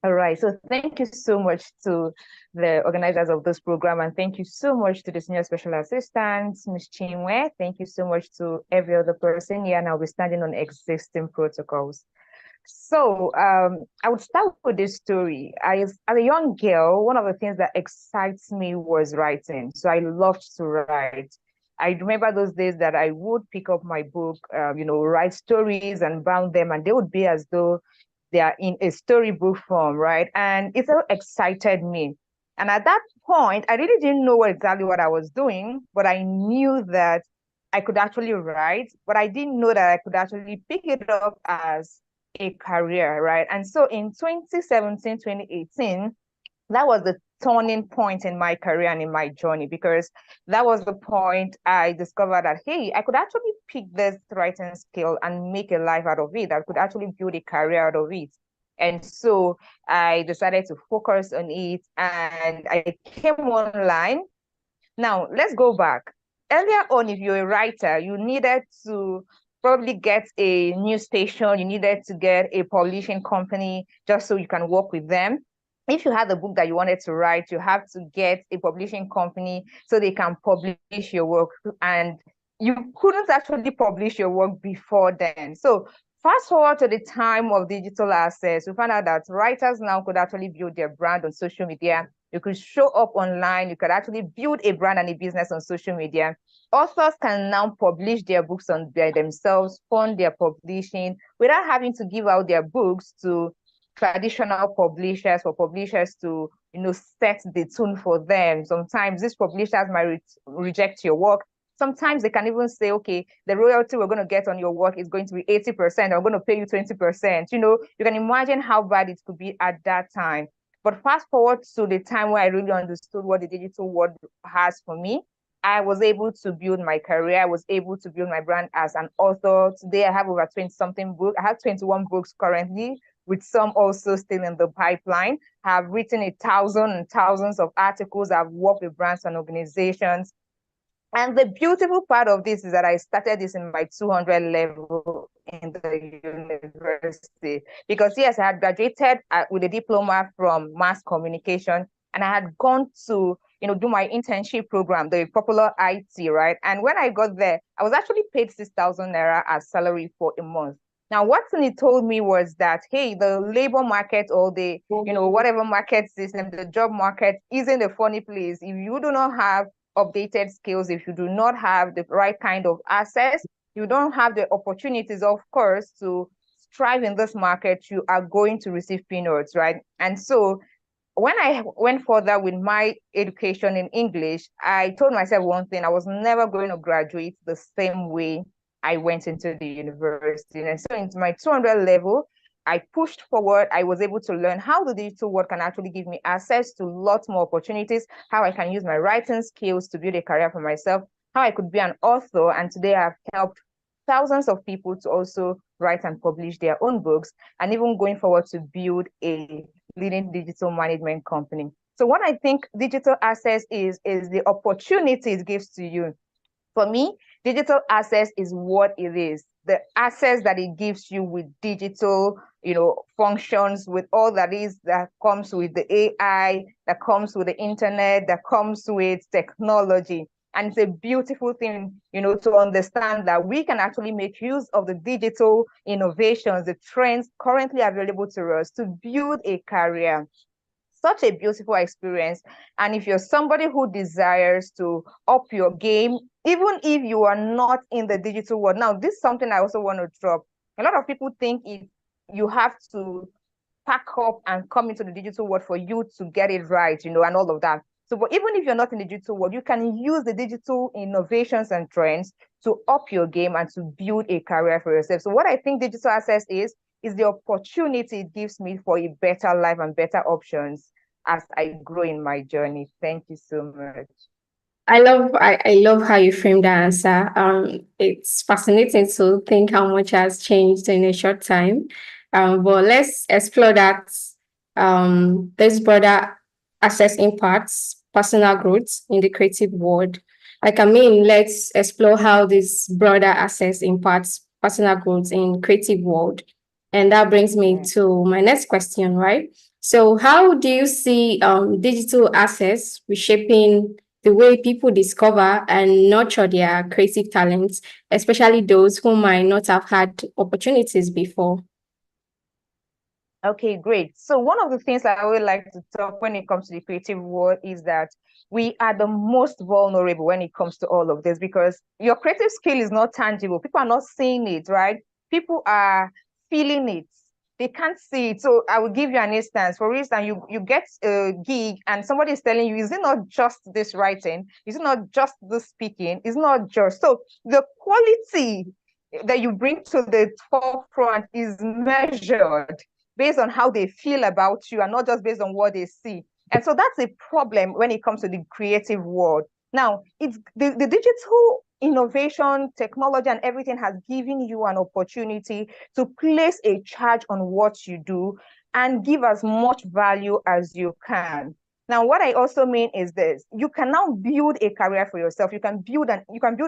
All right, so thank you so much to the organizers of this program, and thank you so much to the Senior Special Assistant, Ms. Chinwe. Thank you so much to every other person here, and I'll be standing on existing protocols. So I would start with this story. As a young girl, one of the things that excites me was writing. So I loved to write. I remember those days that I would pick up my book, write stories and bound them, and they would be as though they are in a storybook form, right? And it so excited me. And at that point, I really didn't know exactly what I was doing, but I knew that I could actually write, but I didn't know that I could actually pick it up as a career, right? And so in 2017, 2018, that was the turning point in my career and in my journey, because that was the point I discovered that, hey, I could actually pick this writing skill and make a life out of it. I could actually build a career out of it. And so I decided to focus on it, and I came online. Now, let's go back. Earlier on, if you're a writer, you needed to probably get a news station, you needed to get a publishing company just so you can work with them. If you had the book that you wanted to write, you have to get a publishing company so they can publish your work. And you couldn't actually publish your work before then. So fast forward to the time of digital access, we found out that writers now could actually build their brand on social media. You could show up online. You could actually build a brand and a business on social media. Authors can now publish their books on themselves, fund their publishing without having to give out their books to traditional publishers, for publishers to set the tune for them. Sometimes these publishers might reject your work. Sometimes they can even say, okay, the royalty we're going to get on your work is going to be 80%. I'm going to pay you 20%. You can imagine how bad it could be at that time. But fast forward to the time where I really understood what the digital world has for me. I was able to build my career. I was able to build my brand as an author. Today, I have over 20-something books. I have 21 books currently, with some also still in the pipeline. I have written 1,000 and thousands of articles. I've worked with brands and organizations. And the beautiful part of this is that I started this in my 200 level in the university. Because yes, I had graduated with a diploma from mass communication, and I had gone to do my internship program, the popular IT, right? And when I got there, I was actually paid 6,000 naira as salary for a month. Now, what it told me was that, hey, the labor market, or the, whatever market system, the job market isn't a funny place. If you do not have updated skills, if you do not have the right kind of access, you don't have the opportunities, of course, to strive in this market, you are going to receive peanuts, right? And so when I went further with my education in English, I told myself one thing: I was never going to graduate the same way I went into the university. And so into my 200 level, I pushed forward. I was able to learn how the digital world can actually give me access to lots more opportunities, how I can use my writing skills to build a career for myself, how I could be an author. And today I've helped thousands of people to also write and publish their own books, and even going forward to build a leading digital management company. So what I think digital access is the opportunity it gives to you. For me, digital access is what it is. the access that it gives you with digital, functions, with all that comes with the AI, that comes with the internet, that comes with technology. And it's a beautiful thing, to understand that we can actually make use of the digital innovations, the trends currently available to us to build a career. Such a beautiful experience. And if you're somebody who desires to up your game, even if you are not in the digital world. Now, this is something I also want to drop. A lot of people think you have to pack up and come into the digital world for you to get it right, and all of that. So, but even if you're not in the digital world, you can use the digital innovations and trends to up your game and to build a career for yourself. So what I think digital access is the opportunity it gives me for a better life and better options as I grow in my journey. Thank you so much. I love how you framed that answer. It's fascinating to think how much has changed in a short time. But let's explore that. This broader access impacts personal growth in the creative world. Let's explore how this broader access impacts personal growth in creative world. And that brings me to my next question, right? So how do you see digital access reshaping the way people discover and nurture their creative talents, especially those who might not have had opportunities before? Okay, great. So one of the things that I would like to talk when it comes to the creative world is that we are the most vulnerable when it comes to all of this, because your creative skill is not tangible. People are not seeing it, right? People are feeling it. They can't see it. So I will give you an instance. For instance, you get a gig and somebody is telling you, is it not just this writing? Is it not just this speaking? Is it not just... So the quality that you bring to the forefront is measured based on how they feel about you and not just based on what they see. And so that's a problem when it comes to the creative world. Now, it's the digital innovation, technology, and everything has given you an opportunity to place a charge on what you do and give as much value as you can. Now, what I also mean is this: you can now build a career for yourself. You can build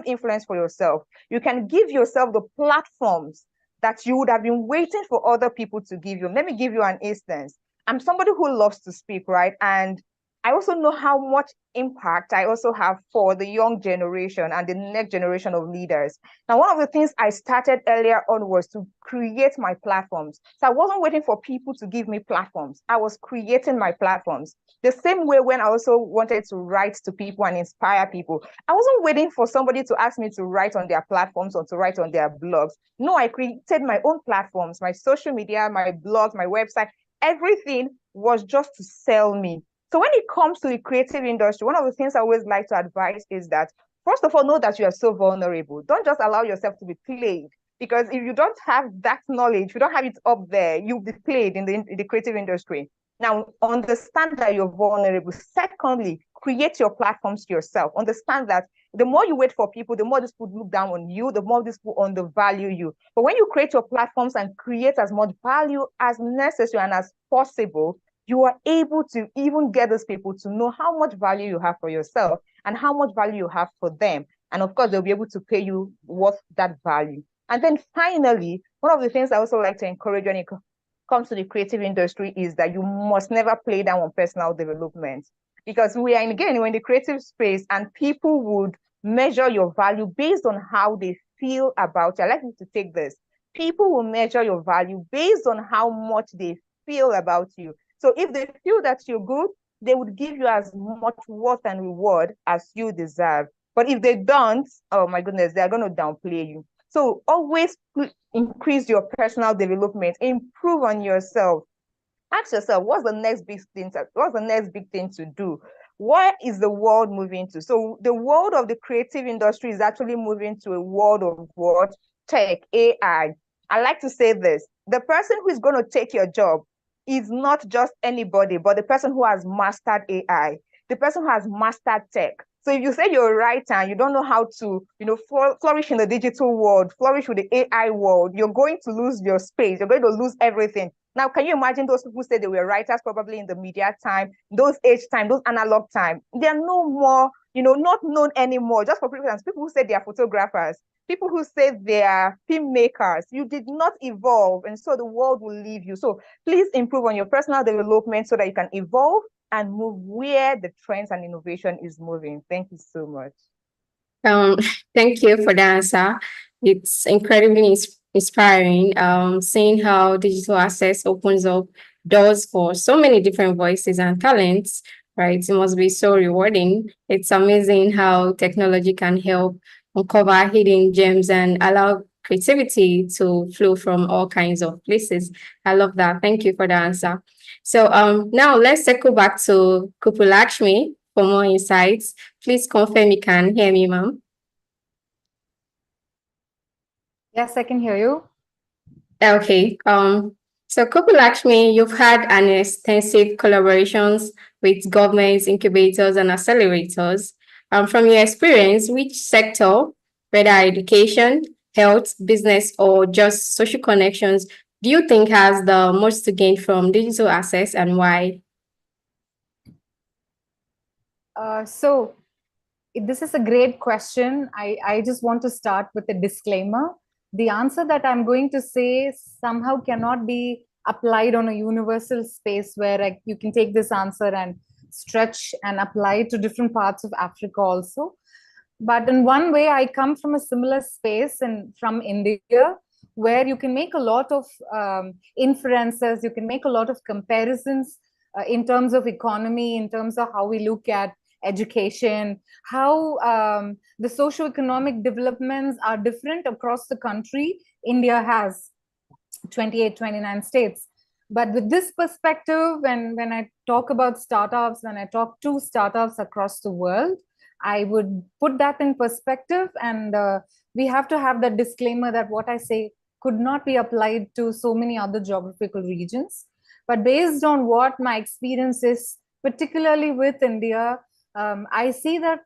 influence for yourself. You can give yourself the platforms that you would have been waiting for other people to give you. Let me give you an instance. I'm somebody who loves to speak, right? And I also know how much impact I also have for the young generation and the next generation of leaders. Now, one of the things I started earlier on was to create my platforms. So I wasn't waiting for people to give me platforms. I was creating my platforms. The same way when I also wanted to write to people and inspire people, I wasn't waiting for somebody to ask me to write on their platforms or to write on their blogs. No, I created my own platforms, my social media, my blogs, my website. Everything was just to sell me. So when it comes to the creative industry, one of the things I always like to advise is that, first of all, know that you are so vulnerable. Don't just allow yourself to be played, because if you don't have that knowledge, you don't have it up there, you'll be played in the creative industry. Now, understand that you're vulnerable. Secondly, create your platforms yourself. Understand that the more you wait for people, the more these people look down on you, the more these people undervalue you. But when you create your platforms and create as much value as necessary and as possible, you are able to even get those people to know how much value you have for yourself and how much value you have for them. And of course, they'll be able to pay you worth that value. And then finally, one of the things I also like to encourage when it comes to the creative industry is that you must never play down on personal development, because we're in the creative space and people would measure your value based on how they feel about you. I like you to take this. People will measure your value based on how much they feel about you. So if they feel that you're good, they would give you as much worth and reward as you deserve. But if they don't, oh my goodness, they're going to downplay you. So always increase your personal development, improve on yourself. Ask yourself, what's the next big thing to do? Where is the world moving to? So the world of the creative industry is actually moving to a world of what? Tech, AI. I like to say this: the person who is going to take your job is not just anybody, but the person who has mastered AI, the person who has mastered tech. So if you say you're a writer and you don't know how to, flourish in the digital world, flourish with the AI world, you're going to lose your space. You're going to lose everything. Now, can you imagine those people who said they were writers probably in the media time, those age time, those analog time? They're no more, not known anymore. Just for people who say they are photographers, people who say they are film makers, you did not evolve, and so the world will leave you. So please improve on your personal development so that you can evolve and move where the trends and innovation is moving. Thank you so much. Thank you for the answer. It's incredibly inspiring, seeing how digital access opens up doors for so many different voices and talents, right? It must be so rewarding. It's amazing how technology can help uncover hidden gems and allow creativity to flow from all kinds of places. I love that. Thank you for the answer. So now let's circle back to Kupulakshmi for more insights. Please confirm you can hear me, ma'am. Yes, I can hear you. Okay. So Kupulakshmi, you've had an extensive collaborations with governments, incubators, and accelerators. From your experience, which sector, whether education, health, business, or just social connections, do you think has the most to gain from digital access, and why? So this is a great question. I just want to start with a disclaimer. The answer that I'm going to say somehow cannot be applied on a universal space where you can take this answer and stretch and apply it to different parts of Africa also. But in one way, I come from a similar space and from India, where you can make a lot of inferences, you can make a lot of comparisons in terms of economy, in terms of how we look at education, how the socio-economic developments are different across the country. India has 28, 29 states. But with this perspective, when I talk about startups, when I talk to startups across the world, I would put that in perspective, and we have to have that disclaimer that what I say could not be applied to so many other geographical regions. But based on what my experience is, particularly with India, I see that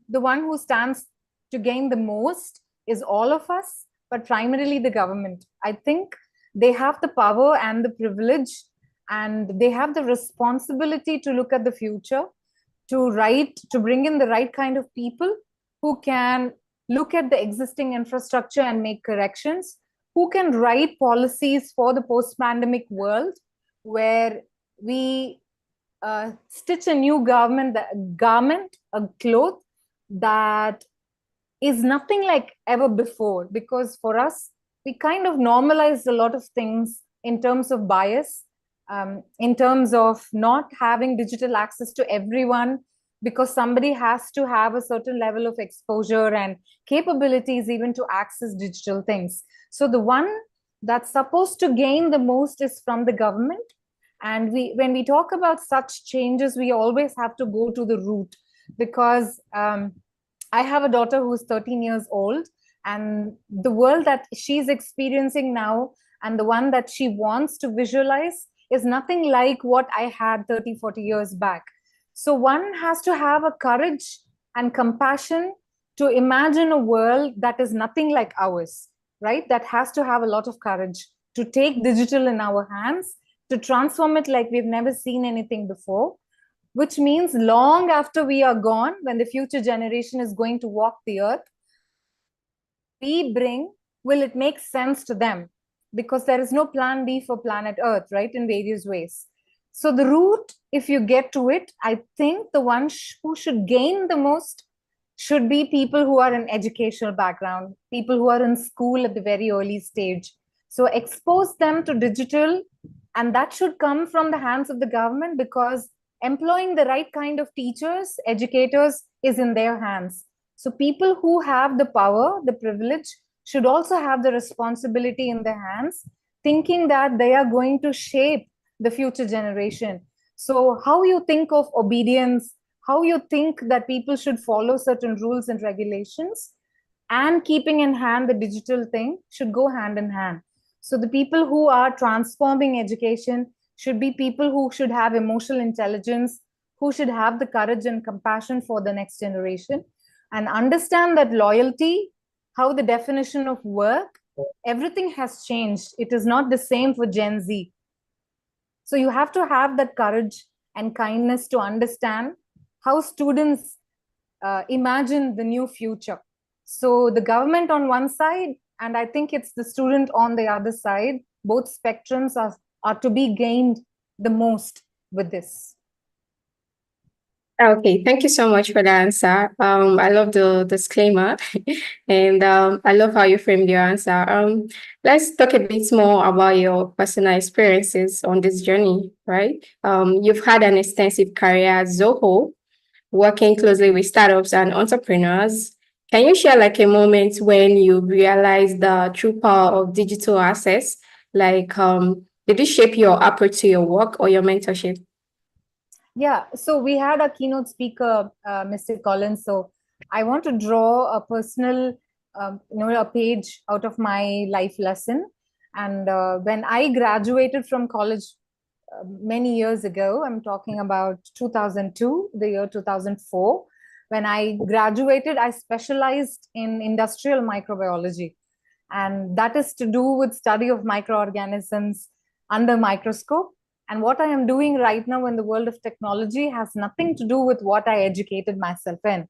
the one who stands to gain the most is all of us, but primarily the government. I think they have the power and the privilege, and they have the responsibility to look at the future, to bring in the right kind of people who can look at the existing infrastructure and make corrections, who can write policies for the post-pandemic world where we stitch a new garment, a cloth that is nothing like ever before. Because for us, we kind of normalized a lot of things in terms of bias, in terms of not having digital access to everyone, because somebody has to have a certain level of exposure and capabilities even to access digital things. So the one that's supposed to gain the most is from the government. And when we talk about such changes, we always have to go to the root, because I have a daughter who's 13 years old, and the world that she's experiencing now and the one that she wants to visualize is nothing like what I had 30, 40 years back. So one has to have a courage and compassion to imagine a world that is nothing like ours, right? That has to have a lot of courage to take digital in our hands, to transform it like we've never seen anything before, which means long after we are gone, when the future generation is going to walk the earth, we bring, will it make sense to them? Because there is no plan B for planet Earth, right, in various ways. So the root, if you get to it, I think the one who should gain the most should be people who are in educational background, people who are in school at the very early stage. So expose them to digital, and that should come from the hands of the government, because employing the right kind of teachers, educators is in their hands. So people who have the power, the privilege, should also have the responsibility in their hands, thinking that they are going to shape the future generation. So how you think of obedience, how you think that people should follow certain rules and regulations, and keeping in hand the digital thing should go hand in hand. So the people who are transforming education should be people who should have emotional intelligence, who should have the courage and compassion for the next generation, and understand that loyalty, how the definition of work, everything has changed. It is not the same for Gen Z. So you have to have that courage and kindness to understand how students imagine the new future. So the government on one side, and I think it's the student on the other side, both spectrums are to be gained the most with this. Okay, thank you so much for the answer. I love the disclaimer, and I love how you framed your answer. Let's talk a bit more about your personal experiences on this journey, right? You've had an extensive career at Zoho, working closely with startups and entrepreneurs. Can you share like a moment when you realized the true power of digital access? Like, did it shape your approach to your work or your mentorship? Yeah, so we had a keynote speaker, Mr. Collins. So I want to draw a personal, a page out of my life lesson. And when I graduated from college many years ago, I'm talking about 2002, the year 2004. When I graduated, I specialized in industrial microbiology. And that is to do with study of microorganisms under microscope. And what I am doing right now in the world of technology has nothing to do with what I educated myself in.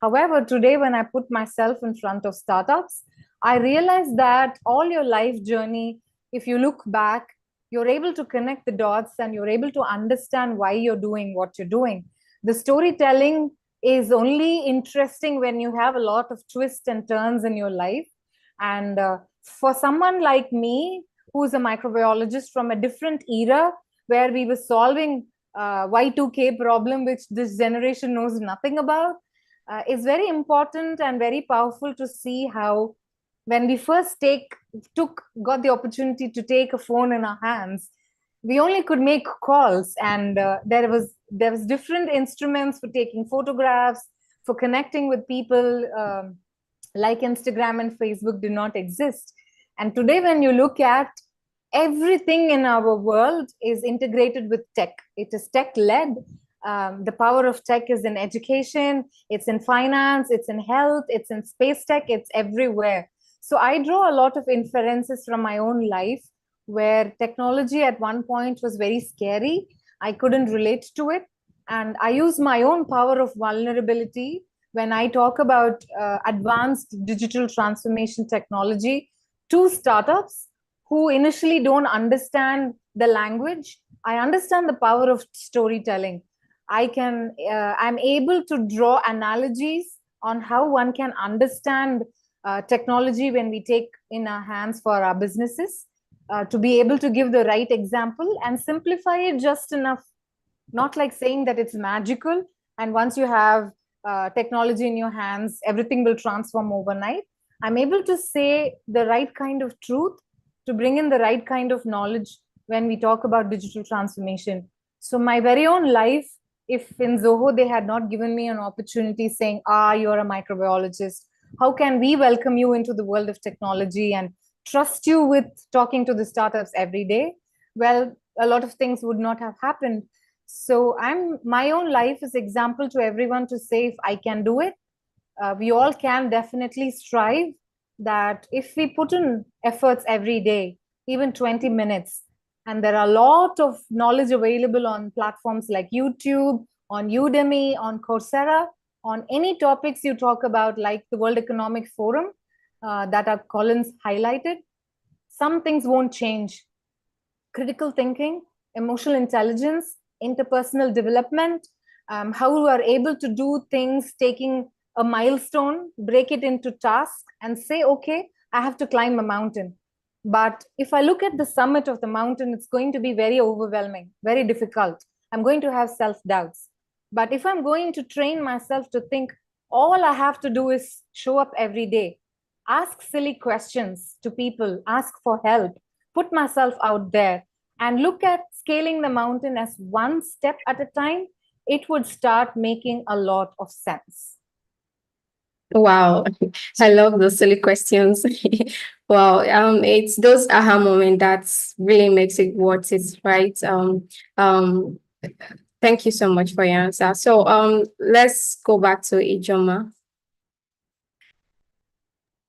However, today when I put myself in front of startups, I realize that all your life journey, if you look back, you're able to connect the dots and you're able to understand why you're doing what you're doing. The storytelling is only interesting when you have a lot of twists and turns in your life. And for someone like me, who's a microbiologist from a different era, where we were solving Y2K problem, which this generation knows nothing about, is very important and very powerful to see how when we first got the opportunity to take a phone in our hands, we only could make calls, and there was different instruments for taking photographs, for connecting with people, like Instagram and Facebook did not exist. And today when you look at everything in our world is integrated with tech. It is tech-led. The power of tech is in education, it's in finance, it's in health, it's in space tech, it's everywhere. So I draw a lot of inferences from my own life, where technology at one point was very scary. I couldn't relate to it. And I use my own power of vulnerability when I talk about advanced digital transformation technology to startups who initially don't understand the language. I understand the power of storytelling. I'm able to draw analogies on how one can understand technology when we take in our hands for our businesses, to be able to give the right example and simplify it just enough. Not like saying that it's magical, and once you have technology in your hands, everything will transform overnight. I'm able to say the right kind of truth, to bring in the right kind of knowledge when we talk about digital transformation. So my very own life, if in Zoho they had not given me an opportunity saying, you're a microbiologist, how can we welcome you into the world of technology and trust you with talking to the startups every day? Well, a lot of things would not have happened. So my own life is example to everyone to say, if I can do it, we all can definitely strive. That if we put in efforts every day, even 20 minutes, and there are a lot of knowledge available on platforms like YouTube, on Udemy, on Coursera, on any topics you talk about, like the World Economic Forum that our Collins highlighted, some things won't change. Critical thinking, emotional intelligence, interpersonal development, how you are able to do things, taking a milestone, break it into tasks and say, okay, I have to climb a mountain. But if I look at the summit of the mountain, it's going to be very overwhelming, very difficult. I'm going to have self-doubts. But if I'm going to train myself to think, all I have to do is show up every day, ask silly questions to people, ask for help, put myself out there, and look at scaling the mountain as one step at a time, it would start making a lot of sense. Wow, I love those silly questions. Wow, it's those aha moments that really makes it worth it, right? Thank you so much for your answer. So let's go back to Ijoma.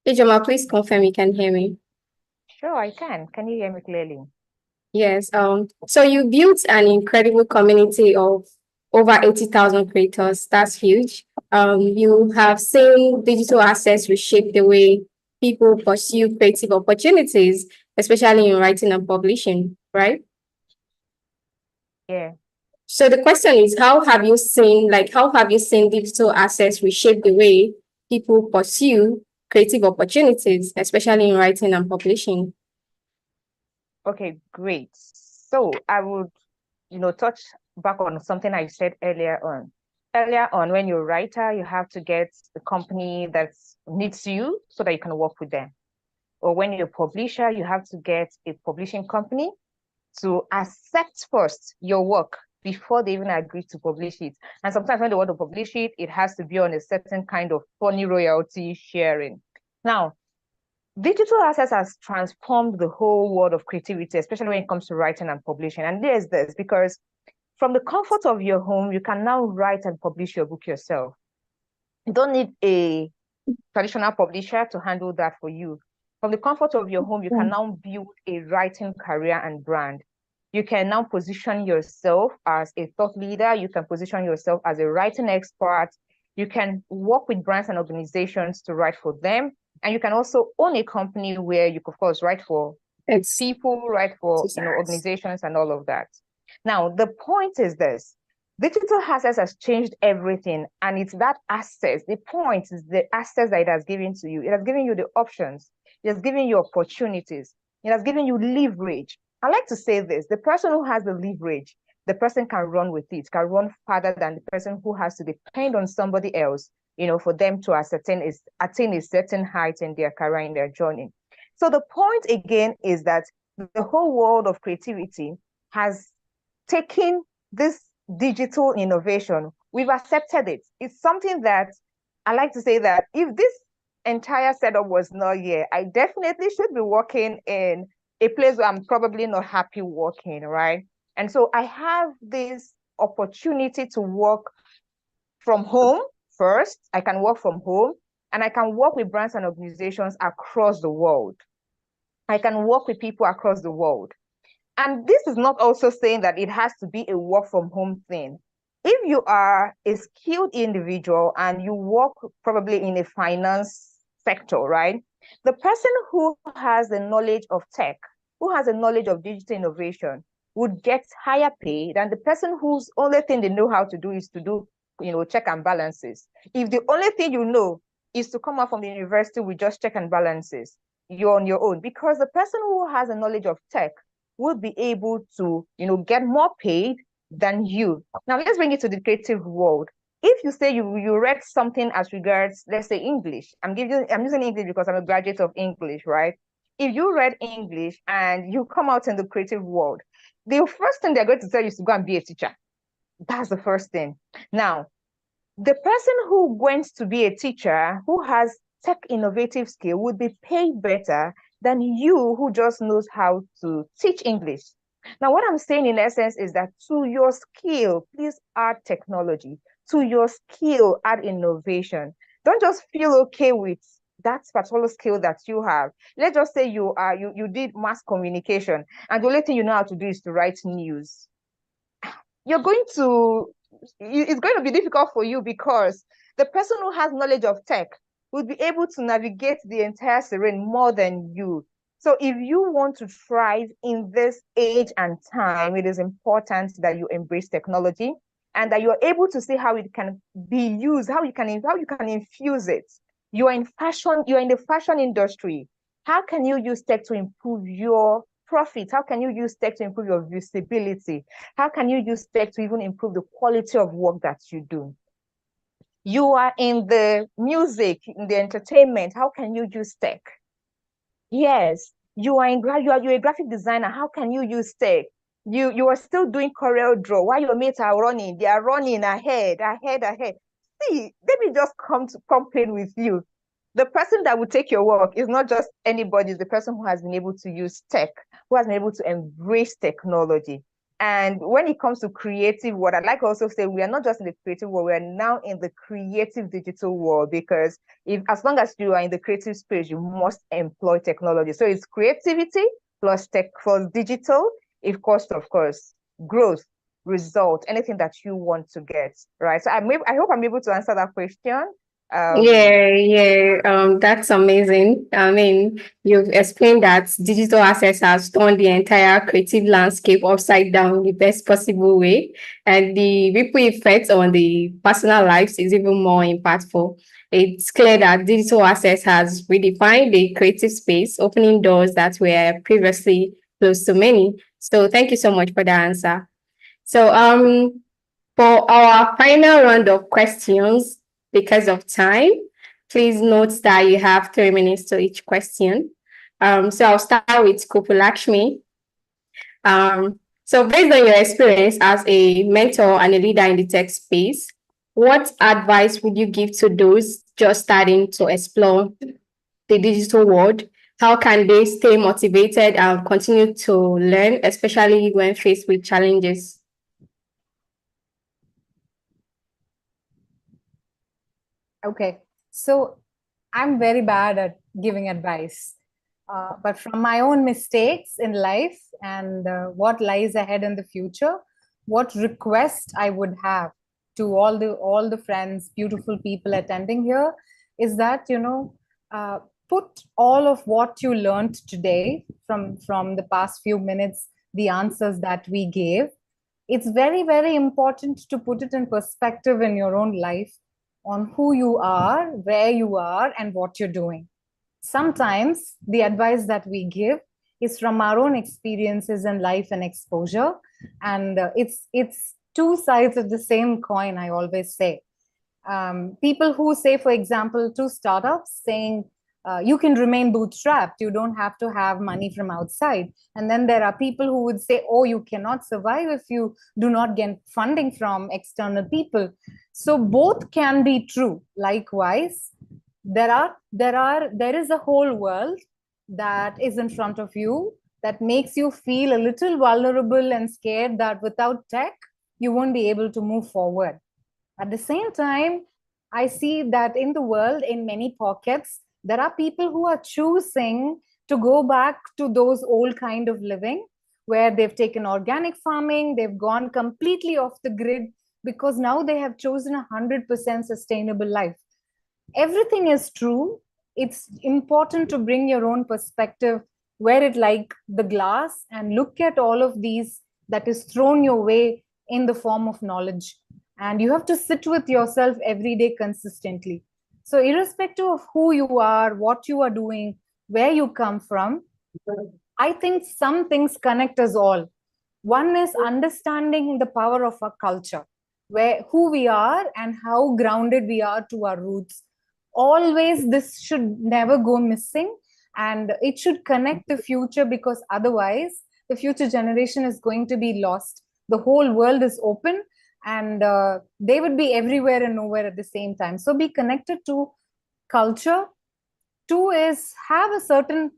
Ijoma, please confirm you can hear me. Sure, I can. Can you hear me clearly? Yes. So you built an incredible community of over 80,000 creators. That's huge. You have seen digital assets reshape the way people pursue creative opportunities, especially in writing and publishing, right? Yeah. So the question is, how have you seen digital assets reshape the way people pursue creative opportunities, especially in writing and publishing? Okay, great. So I would, touch back on something I said earlier on. Earlier on, when you're a writer, you have to get a company that needs you so that you can work with them. Or when you're a publisher, you have to get a publishing company to accept first your work before they even agree to publish it. And sometimes when they want to publish it, it has to be on a certain kind of funny royalty sharing. Now, digital assets has transformed the whole world of creativity, especially when it comes to writing and publishing. And there's this because from the comfort of your home, you can now write and publish your book yourself. You don't need a traditional publisher to handle that for you. From the comfort of your home, you can now build a writing career and brand. You can now position yourself as a thought leader. You can position yourself as a writing expert. You can work with brands and organizations to write for them. And you can also own a company where you, of course, write for people, write for organizations and all of that. Now, the point is this. Digital assets has changed everything, and it's that access. The point is the access that it has given to you. It has given you the options. It has given you opportunities. It has given you leverage. I like to say this, the person who has the leverage, the person can run with it, can run farther than the person who has to depend on somebody else, for them to attain a certain height in their career, in their journey. So the point again is that the whole world of creativity has taken this digital innovation. We've accepted it. It's something that I like to say that if this entire setup was not here, I definitely should be working in a place where I'm probably not happy working, right? And so I have this opportunity to work from home first. I can work from home, and I can work with brands and organizations across the world. I can work with people across the world. And this is not also saying that it has to be a work from home thing. If you are a skilled individual and you work probably in a finance sector, right? The person who has the knowledge of tech, who has the knowledge of digital innovation, would get higher pay than the person whose only thing they know how to do is to do, check and balances. If the only thing you know is to come out from the university with just check and balances, you're on your own, because the person who has a knowledge of tech would be able to, get more paid than you. Now, let's bring it to the creative world. If you say you read something as regards, let's say English, I'm using English because I'm a graduate of English, right? If you read English and you come out in the creative world, the first thing they're going to tell you is to go and be a teacher. That's the first thing. Now, the person who went to be a teacher, who has tech innovative skill, would be paid better than you who just knows how to teach English. Now, what I'm saying in essence is that to your skill, please add technology. To your skill, add innovation. Don't just feel okay with that particular skill that you have. Let's just say you did mass communication, and the only thing you know how to do is to write news. It's going to be difficult for you, because the person who has knowledge of tech would be able to navigate the entire terrain more than you. So if you want to thrive in this age and time, it is important that you embrace technology and that you're able to see how it can be used, how you can infuse it. You are in the fashion industry. How can you use tech to improve your profit? How can you use tech to improve your visibility? How can you use tech to even improve the quality of work that you do? You are in the music, in the entertainment. How can you use tech? Yes, you're a graphic designer. How can you use tech? You are still doing Corel Draw while your mates are running. They are running ahead. See, let me just complain with you. The person that will take your work is not just anybody. It's the person who has been able to use tech, who has been able to embrace technology. And when it comes to creative world, I'd like to also say we are not just in the creative world, we are now in the creative digital world, because as long as you are in the creative space, you must employ technology. So it's creativity plus tech plus digital, of course, growth. result, anything that you want to get, right? So I hope I'm able to answer that question. That's amazing. I mean, you've explained that digital access has turned the entire creative landscape upside down in the best possible way, and the ripple effect on the personal lives is even more impactful. It's clear that digital access has redefined the creative space, opening doors that were previously closed to many. So, thank you so much for the answer. So, for our final round of questions, because of time, please note that you have 3 minutes to each question. So I'll start with Kupulakshmi. So based on your experience as a mentor and a leader in the tech space, what advice would you give to those just starting to explore the digital world? How can they stay motivated and continue to learn, especially when faced with challenges? Okay, so I'm very bad at giving advice, but from my own mistakes in life and what lies ahead in the future, what request I would have to all the friends, beautiful people attending here, is that put all of what you learned today from the past few minutes, the answers that we gave. It's very, very important to put it in perspective in your own life on who you are, where you are, and what you're doing. Sometimes the advice that we give is from our own experiences in life and exposure, and it's two sides of the same coin, I always say. People who say, for example, to startups saying, you can remain bootstrapped, you don't have to have money from outside. And then there are people who would say, oh, you cannot survive if you do not get funding from external people. So both can be true. Likewise, there is a whole world that is in front of you that makes you feel a little vulnerable and scared that without tech, you won't be able to move forward. At the same time, I see that in the world, in many pockets, there are people who are choosing to go back to those old kind of living where they've taken organic farming, they've gone completely off the grid because now they have chosen 100% sustainable life. Everything is true. It's important to bring your own perspective, wear it like the glass, and look at all of these that is thrown your way in the form of knowledge. And you have to sit with yourself every day consistently. So irrespective of who you are, what you are doing, where you come from, I think some things connect us all. One is understanding the power of our culture, who we are and how grounded we are to our roots. Always this should never go missing, and it should connect the future, because otherwise the future generation is going to be lost. The whole world is open, and they would be everywhere and nowhere at the same time. So be connected to culture. Two is have a certain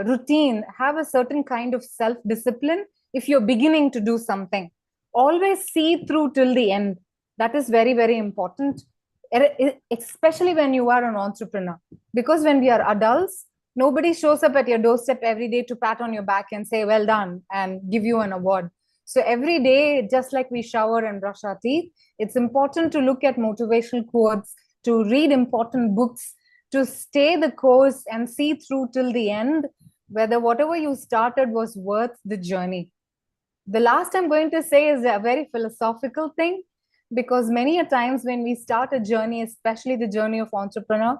routine, have a certain kind of self-discipline. If you're beginning to do something, always see through till the end. That is very, very important, especially when you are an entrepreneur. Because when we are adults, nobody shows up at your doorstep every day to pat on your back and say, well done, and give you an award. So every day, just like we shower and brush our teeth, it's important to look at motivational quotes, to read important books, to stay the course and see through till the end, whether whatever you started was worth the journey. The last I'm going to say is a very philosophical thing, because many a times when we start a journey, especially the journey of entrepreneur,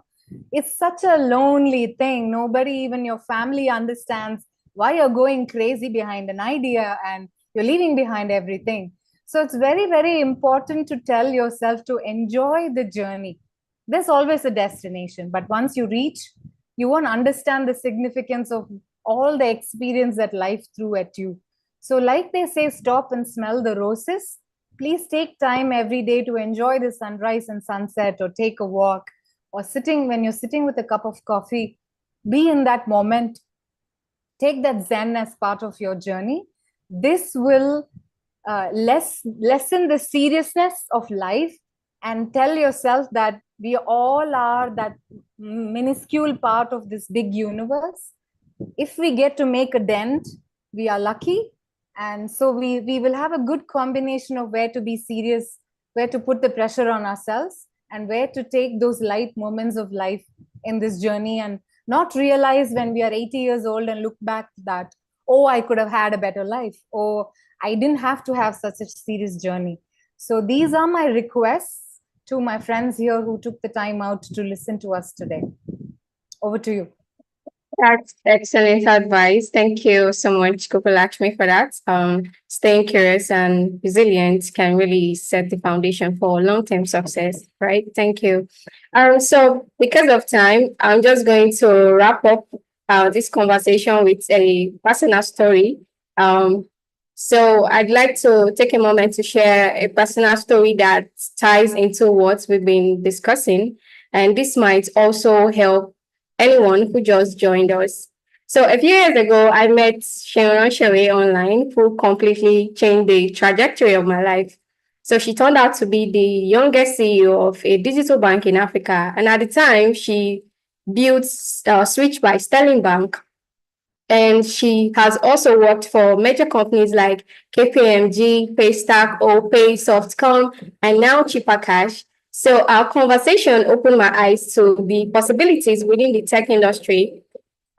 it's such a lonely thing. Nobody, even your family, understands why you're going crazy behind an idea and you're leaving behind everything. So it's very, very important to tell yourself to enjoy the journey. There's always a destination, but once you reach, you won't understand the significance of all the experience that life threw at you. So like they say, stop and smell the roses. Please take time every day to enjoy the sunrise and sunset, or take a walk, or when you're sitting with a cup of coffee, be in that moment. Take that Zen as part of your journey. This will lessen the seriousness of life, and tell yourself that we all are that minuscule part of this big universe. If we get to make a dent, we are lucky. And so we will have a good combination of where to be serious, where to put the pressure on ourselves, and where to take those light moments of life in this journey and not realize when we are 80 years old and look back that, oh, I could have had a better life, or I didn't have to have such a serious journey. So these are my requests to my friends here who took the time out to listen to us today. Over to you. That's excellent advice. Thank you so much, Gopalakshmi, for that. Staying curious and resilient can really set the foundation for long-term success, right? Thank you. So because of time, I'm just going to wrap up this conversation with a personal story. So I'd like to take a moment to share a personal story that ties into what we've been discussing, and this might also help anyone who just joined us. So a few years ago, I met Sharon Shere online, who completely changed the trajectory of my life. So she turned out to be the youngest CEO of a digital bank in Africa. And at the time, she built Switch by Sterling Bank. And she has also worked for major companies like KPMG, Paystack, OPay, Softcom, and now Cheaper Cash. So our conversation opened my eyes to the possibilities within the tech industry.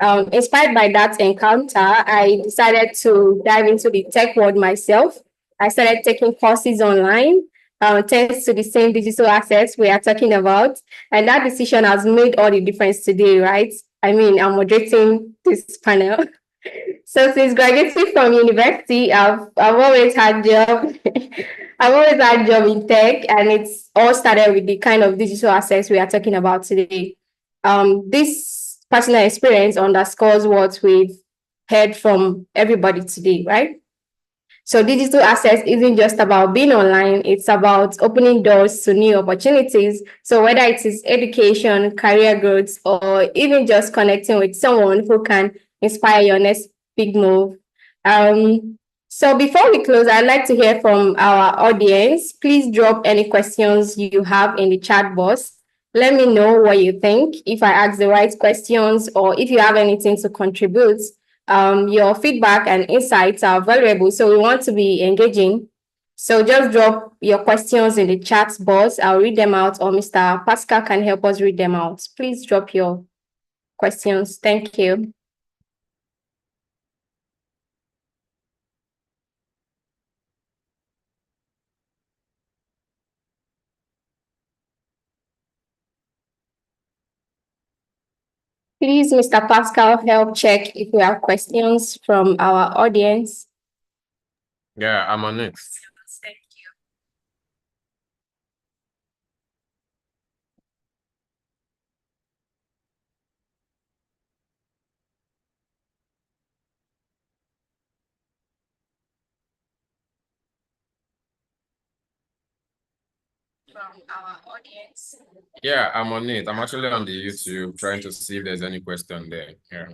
Inspired by that encounter, I decided to dive into the tech world myself. I started taking courses online, thanks to the same digital assets we are talking about. And that decision has made all the difference today, right? I mean, I'm moderating this panel. So since graduating from university, I've always had job. I've always had job in tech, and it's all started with the kind of digital assets we are talking about today. This personal experience underscores what we've heard from everybody today, right? So digital access isn't just about being online, it's about opening doors to new opportunities. So whether it is education, career growth, or even just connecting with someone who can inspire your next big move. So before we close, I'd like to hear from our audience. Please drop any questions you have in the chat box. Let me know what you think, if I ask the right questions, or if you have anything to contribute. Your feedback and insights are valuable, so we want to be engaging. So just drop your questions in the chat box. I'll read them out, or Mr. Pascal can help us read them out. Please drop your questions. Thank you. Please, Mr. Pascal, help check if we have questions from our audience. Yeah, I'm on it. Thank you. From our audience. Yeah, I'm on it. I'm actually on the YouTube trying to see if there's any question there. Yeah.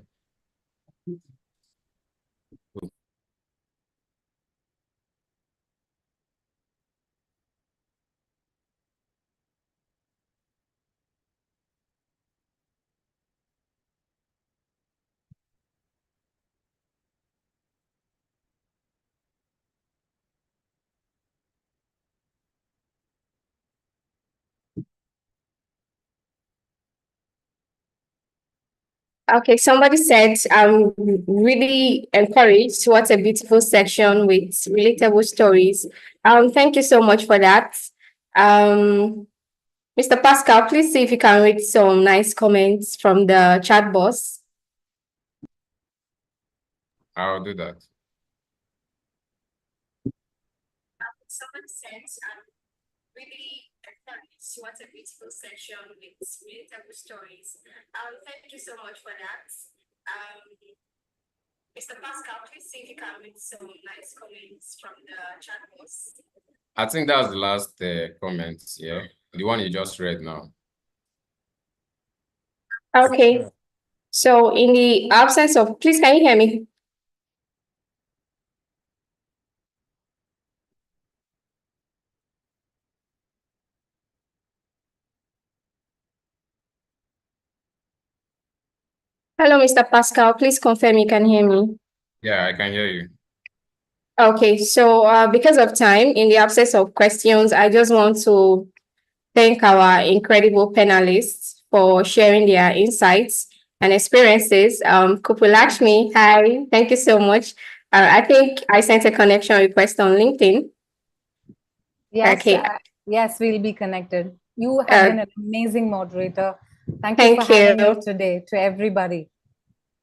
Okay, somebody said, I'm really encouraged. What a beautiful section with relatable stories. Thank you so much for that. Mr. Pascal, please see if you can read some nice comments from the chat box. I'll do that. Someone said, really encouraged. What a beautiful section with relatable stories. Thank you so much for that. Mr. Pascal, please see if you can read some nice comments from the chat box. I think that's the last comment, yeah. The one you just read now. Okay. So in the absence of, please, can you hear me? Hello, Mr. Pascal. Please confirm you can hear me. Yeah, I can hear you. Okay, so because of time, in the absence of questions, I just want to thank our incredible panelists for sharing their insights and experiences. Kupulakshmi, hi, thank you so much. I think I sent a connection request on LinkedIn. Yes, Okay. Yes, we'll be connected. You have been an amazing moderator. Thank you for Thank having you. me today, to everybody.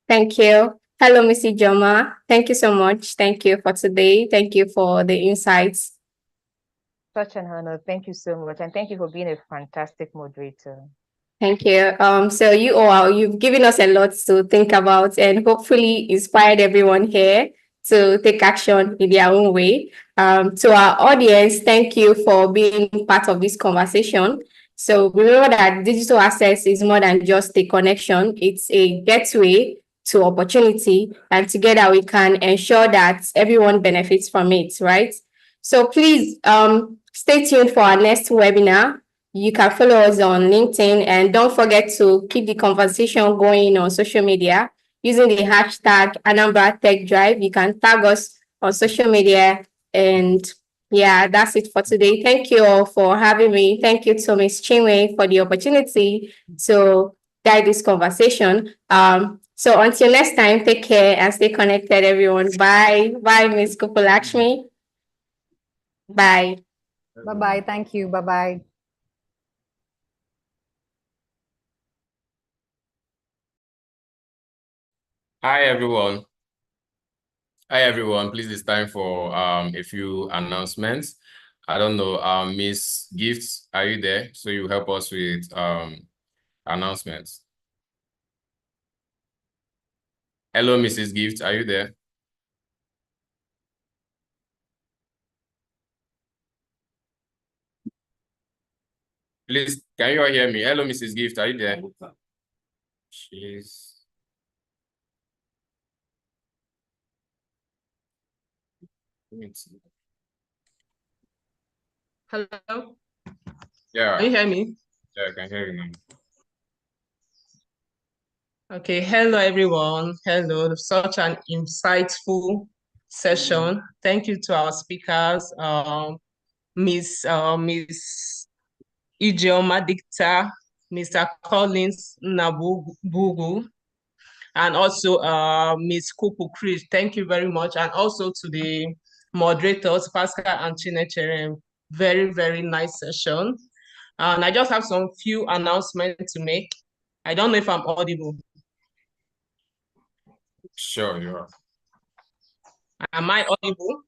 Thank you. Hello, Missy Joma. Thank you so much. Thank you for today. Thank you for the insights. Such an honor. Thank you so much. And thank you for being a fantastic moderator. Thank you. So you've given us a lot to think about and hopefully inspired everyone here to take action in their own way. To our audience, thank you for being part of this conversation. So remember that digital access is more than just a connection. It's a gateway to opportunity, and together we can ensure that everyone benefits from it, right? So please stay tuned for our next webinar. You can follow us on LinkedIn, and don't forget to keep the conversation going on social media using the hashtag Anambra Tech Drive. You can tag us on social media. And yeah, that's it for today. Thank you all for having me. Thank you to Ms. Chinwe for the opportunity to guide this conversation. So until next time, take care and stay connected, everyone. Bye. Bye, Ms. Kupulakshmi. Bye. Bye-bye. Thank you. Bye-bye. Hi, everyone. Hi, everyone. Please, it's time for a few announcements. I don't know, Miss Gifts, are you there? So you help us with announcements. Hello, Mrs. Gift, are you there? Please, can you all hear me? Hello, Mrs. Gift, are you there? She's... Hello? Yeah. Can you hear me? Yeah, I can hear you now. Okay, hello everyone. Hello, such an insightful session. Thank you to our speakers, Miss Ijeoma Dicta, Mr. Collins Nabugu, and also Miss Kupu Chris. Thank you very much. And also to the moderators, Pascal and Chinechere. Very, very nice session. And I just have some few announcements to make. I don't know if I'm audible. Sure, you are. Am I audible?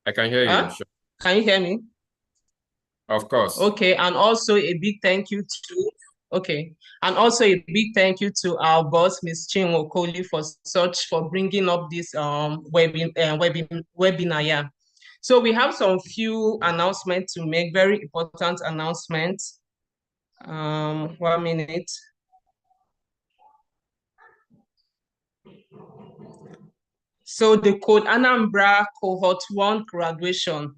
I can hear you. Sure. Can you hear me? Of course. Okay, and also a big thank you to and also a big thank you to our boss, Ms. Chinwe Okoli, for bringing up this webinar. Yeah. So we have some few announcements to make, very important announcements. 1 minute. So the Code Anambra Cohort 1 graduation,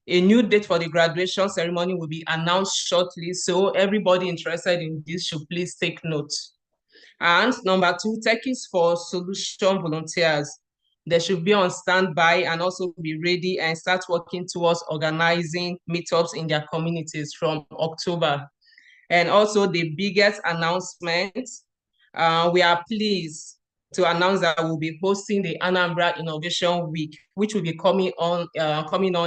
a new date for the graduation ceremony will be announced shortly. So everybody interested in this should please take note. And number 2, techies for solution volunteers. They should be on standby and also be ready and start working towards organizing meetups in their communities from October. And also the biggest announcement, we are pleased to announce that we'll be hosting the Anambra Innovation Week, which will be coming on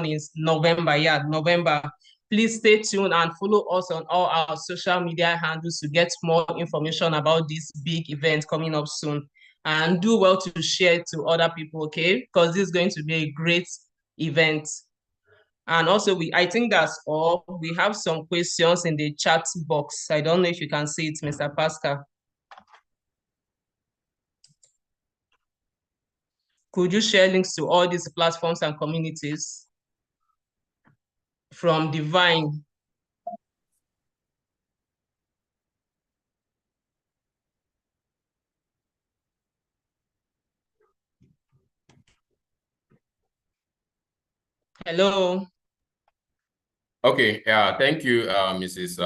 in November. Yeah, November. Please stay tuned and follow us on all our social media handles to get more information about this big event coming up soon. And do well to share it to other people, okay? Because this is going to be a great event. And also, I think that's all. We have some questions in the chat box. I don't know if you can see it, Mr. Pascal. Could you share links to all these platforms and communities from Divine? Hello. Okay, yeah, thank you, Mrs.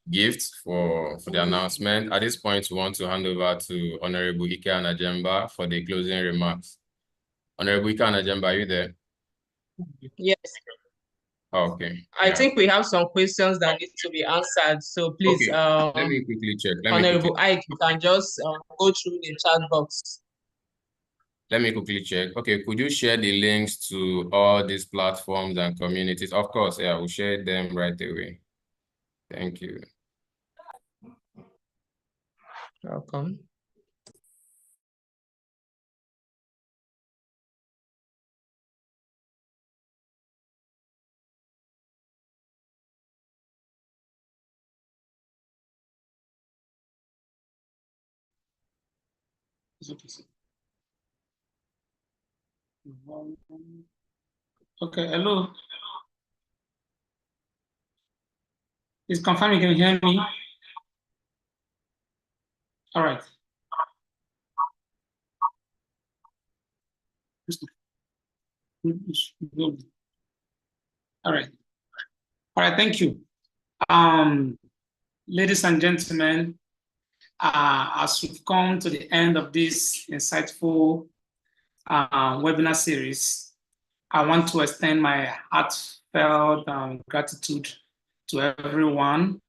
Gift for the announcement. At this point, we want to hand over to Honorable Ike Anajemba for the closing remarks. Honorable Ika Anambra, are you there? Yes. Okay. I think we have some questions that need to be answered. So please, let me quickly check. Honorable Ike, you can just go through the chat box. Let me quickly check. Okay, could you share the links to all these platforms and communities? Of course, yeah, we'll share them right away. Thank you. Welcome. Okay, hello. Please confirm you can hear me. All right. All right. All right, thank you. Ladies and gentlemen, as we've come to the end of this insightful webinar series, I want to extend my heartfelt gratitude to everyone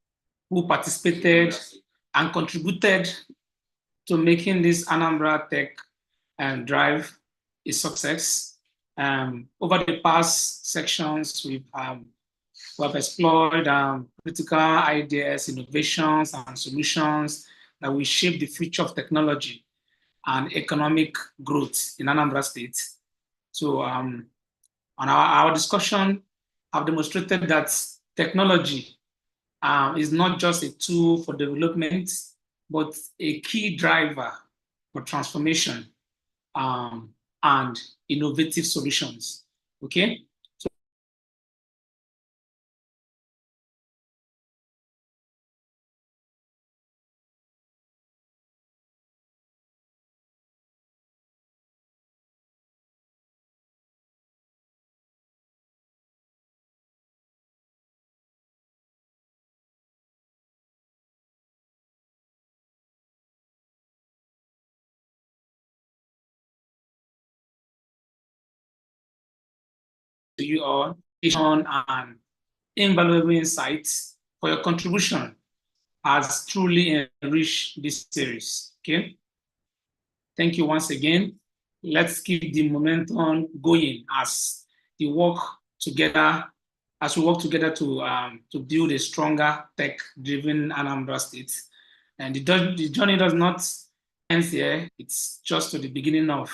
who participated and contributed to making this Anambra Tech Drive a success. Over the past sections, we have explored critical ideas, innovations, and solutions that will shape the future of technology and economic growth in Anambra State. So on our discussion, I've demonstrated that technology is not just a tool for development, but a key driver for transformation and innovative solutions. Okay. To you all and invaluable insights for your contribution has truly enriched this series. Okay. Thank you once again. Let's keep the momentum going as we work together to build a stronger tech-driven Anambra State. And the journey does not end here. It's just the beginning of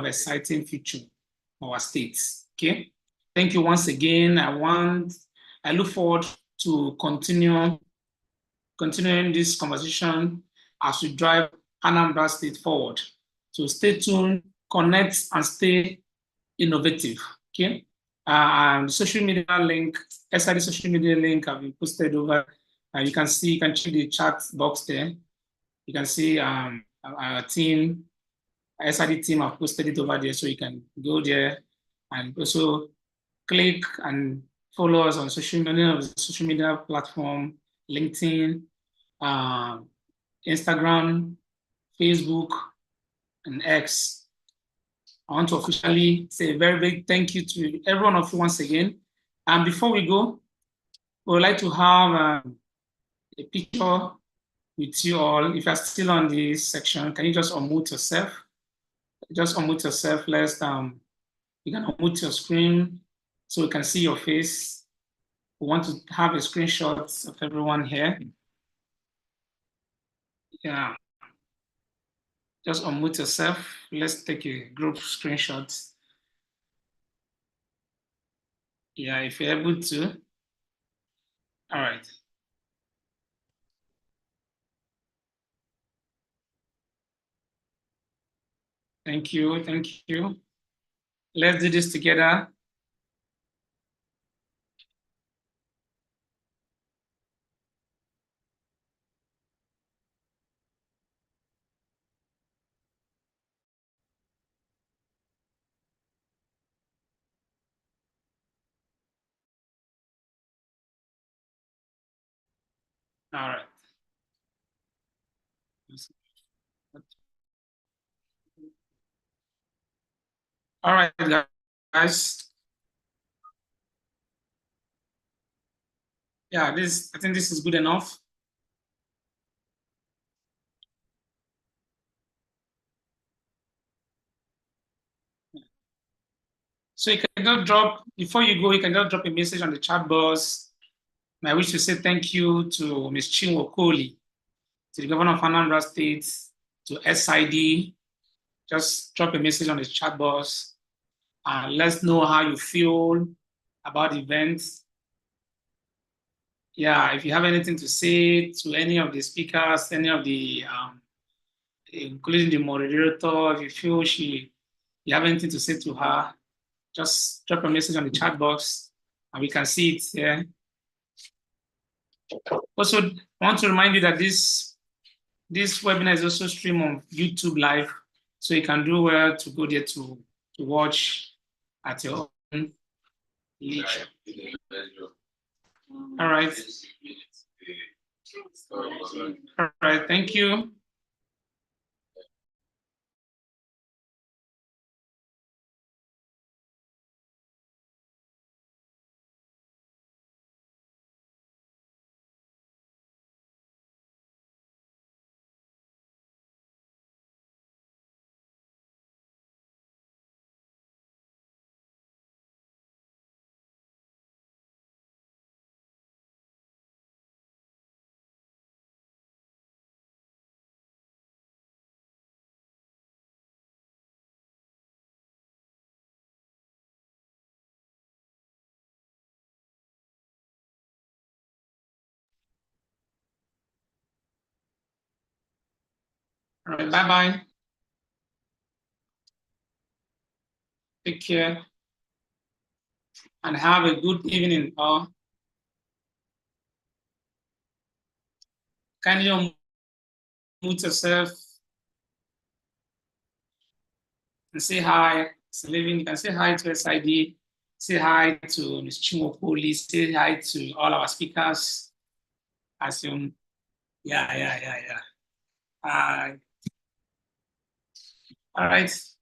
exciting future for our states. Okay. Thank you once again. I look forward to continuing this conversation as we drive Anambra State forward. So stay tuned, connect, and stay innovative. Okay. And social media link, SID social media link have been posted over. You can check the chat box there. You can see our team, SID team have posted it over there, so you can go there and also click and follow us on social media platform, LinkedIn, Instagram, Facebook, and X. I want to officially say a very big thank you to every one of you once again. And before we go, we would like to have a picture with you all. If you're still on this section, can you just unmute yourself? Just unmute yourself. You can unmute your screen so we can see your face. We want to have a screenshot of everyone here. Yeah. Just unmute yourself. Let's take a group screenshot. Yeah, if you're able to. All right. Thank you. Thank you. Let's do this together. All right. All right, guys. Yeah, I think this is good enough. So you can just drop, before you go, you can just drop a message on the chat box. And I wish to say thank you to Ms. Chinwo Kohli, to the governor of Anambra State, to SID. Just drop a message on the chat box and let us know how you feel about the event. Yeah, if you have anything to say to any of the speakers, any of the, including the moderator, if you feel you have anything to say to her, just drop a message on the chat box and we can see it here. Also, I want to remind you that this webinar is also streamed on YouTube Live, so you can do well to go there to watch at your own leisure. All right. All right, thank you. All right, bye-bye. Take care and have a good evening. Kindly unmute yourself and say hi. You can say hi to SID, say hi to Ms. Chinwo Kohli, say hi to all our speakers. Assume, yeah. All right.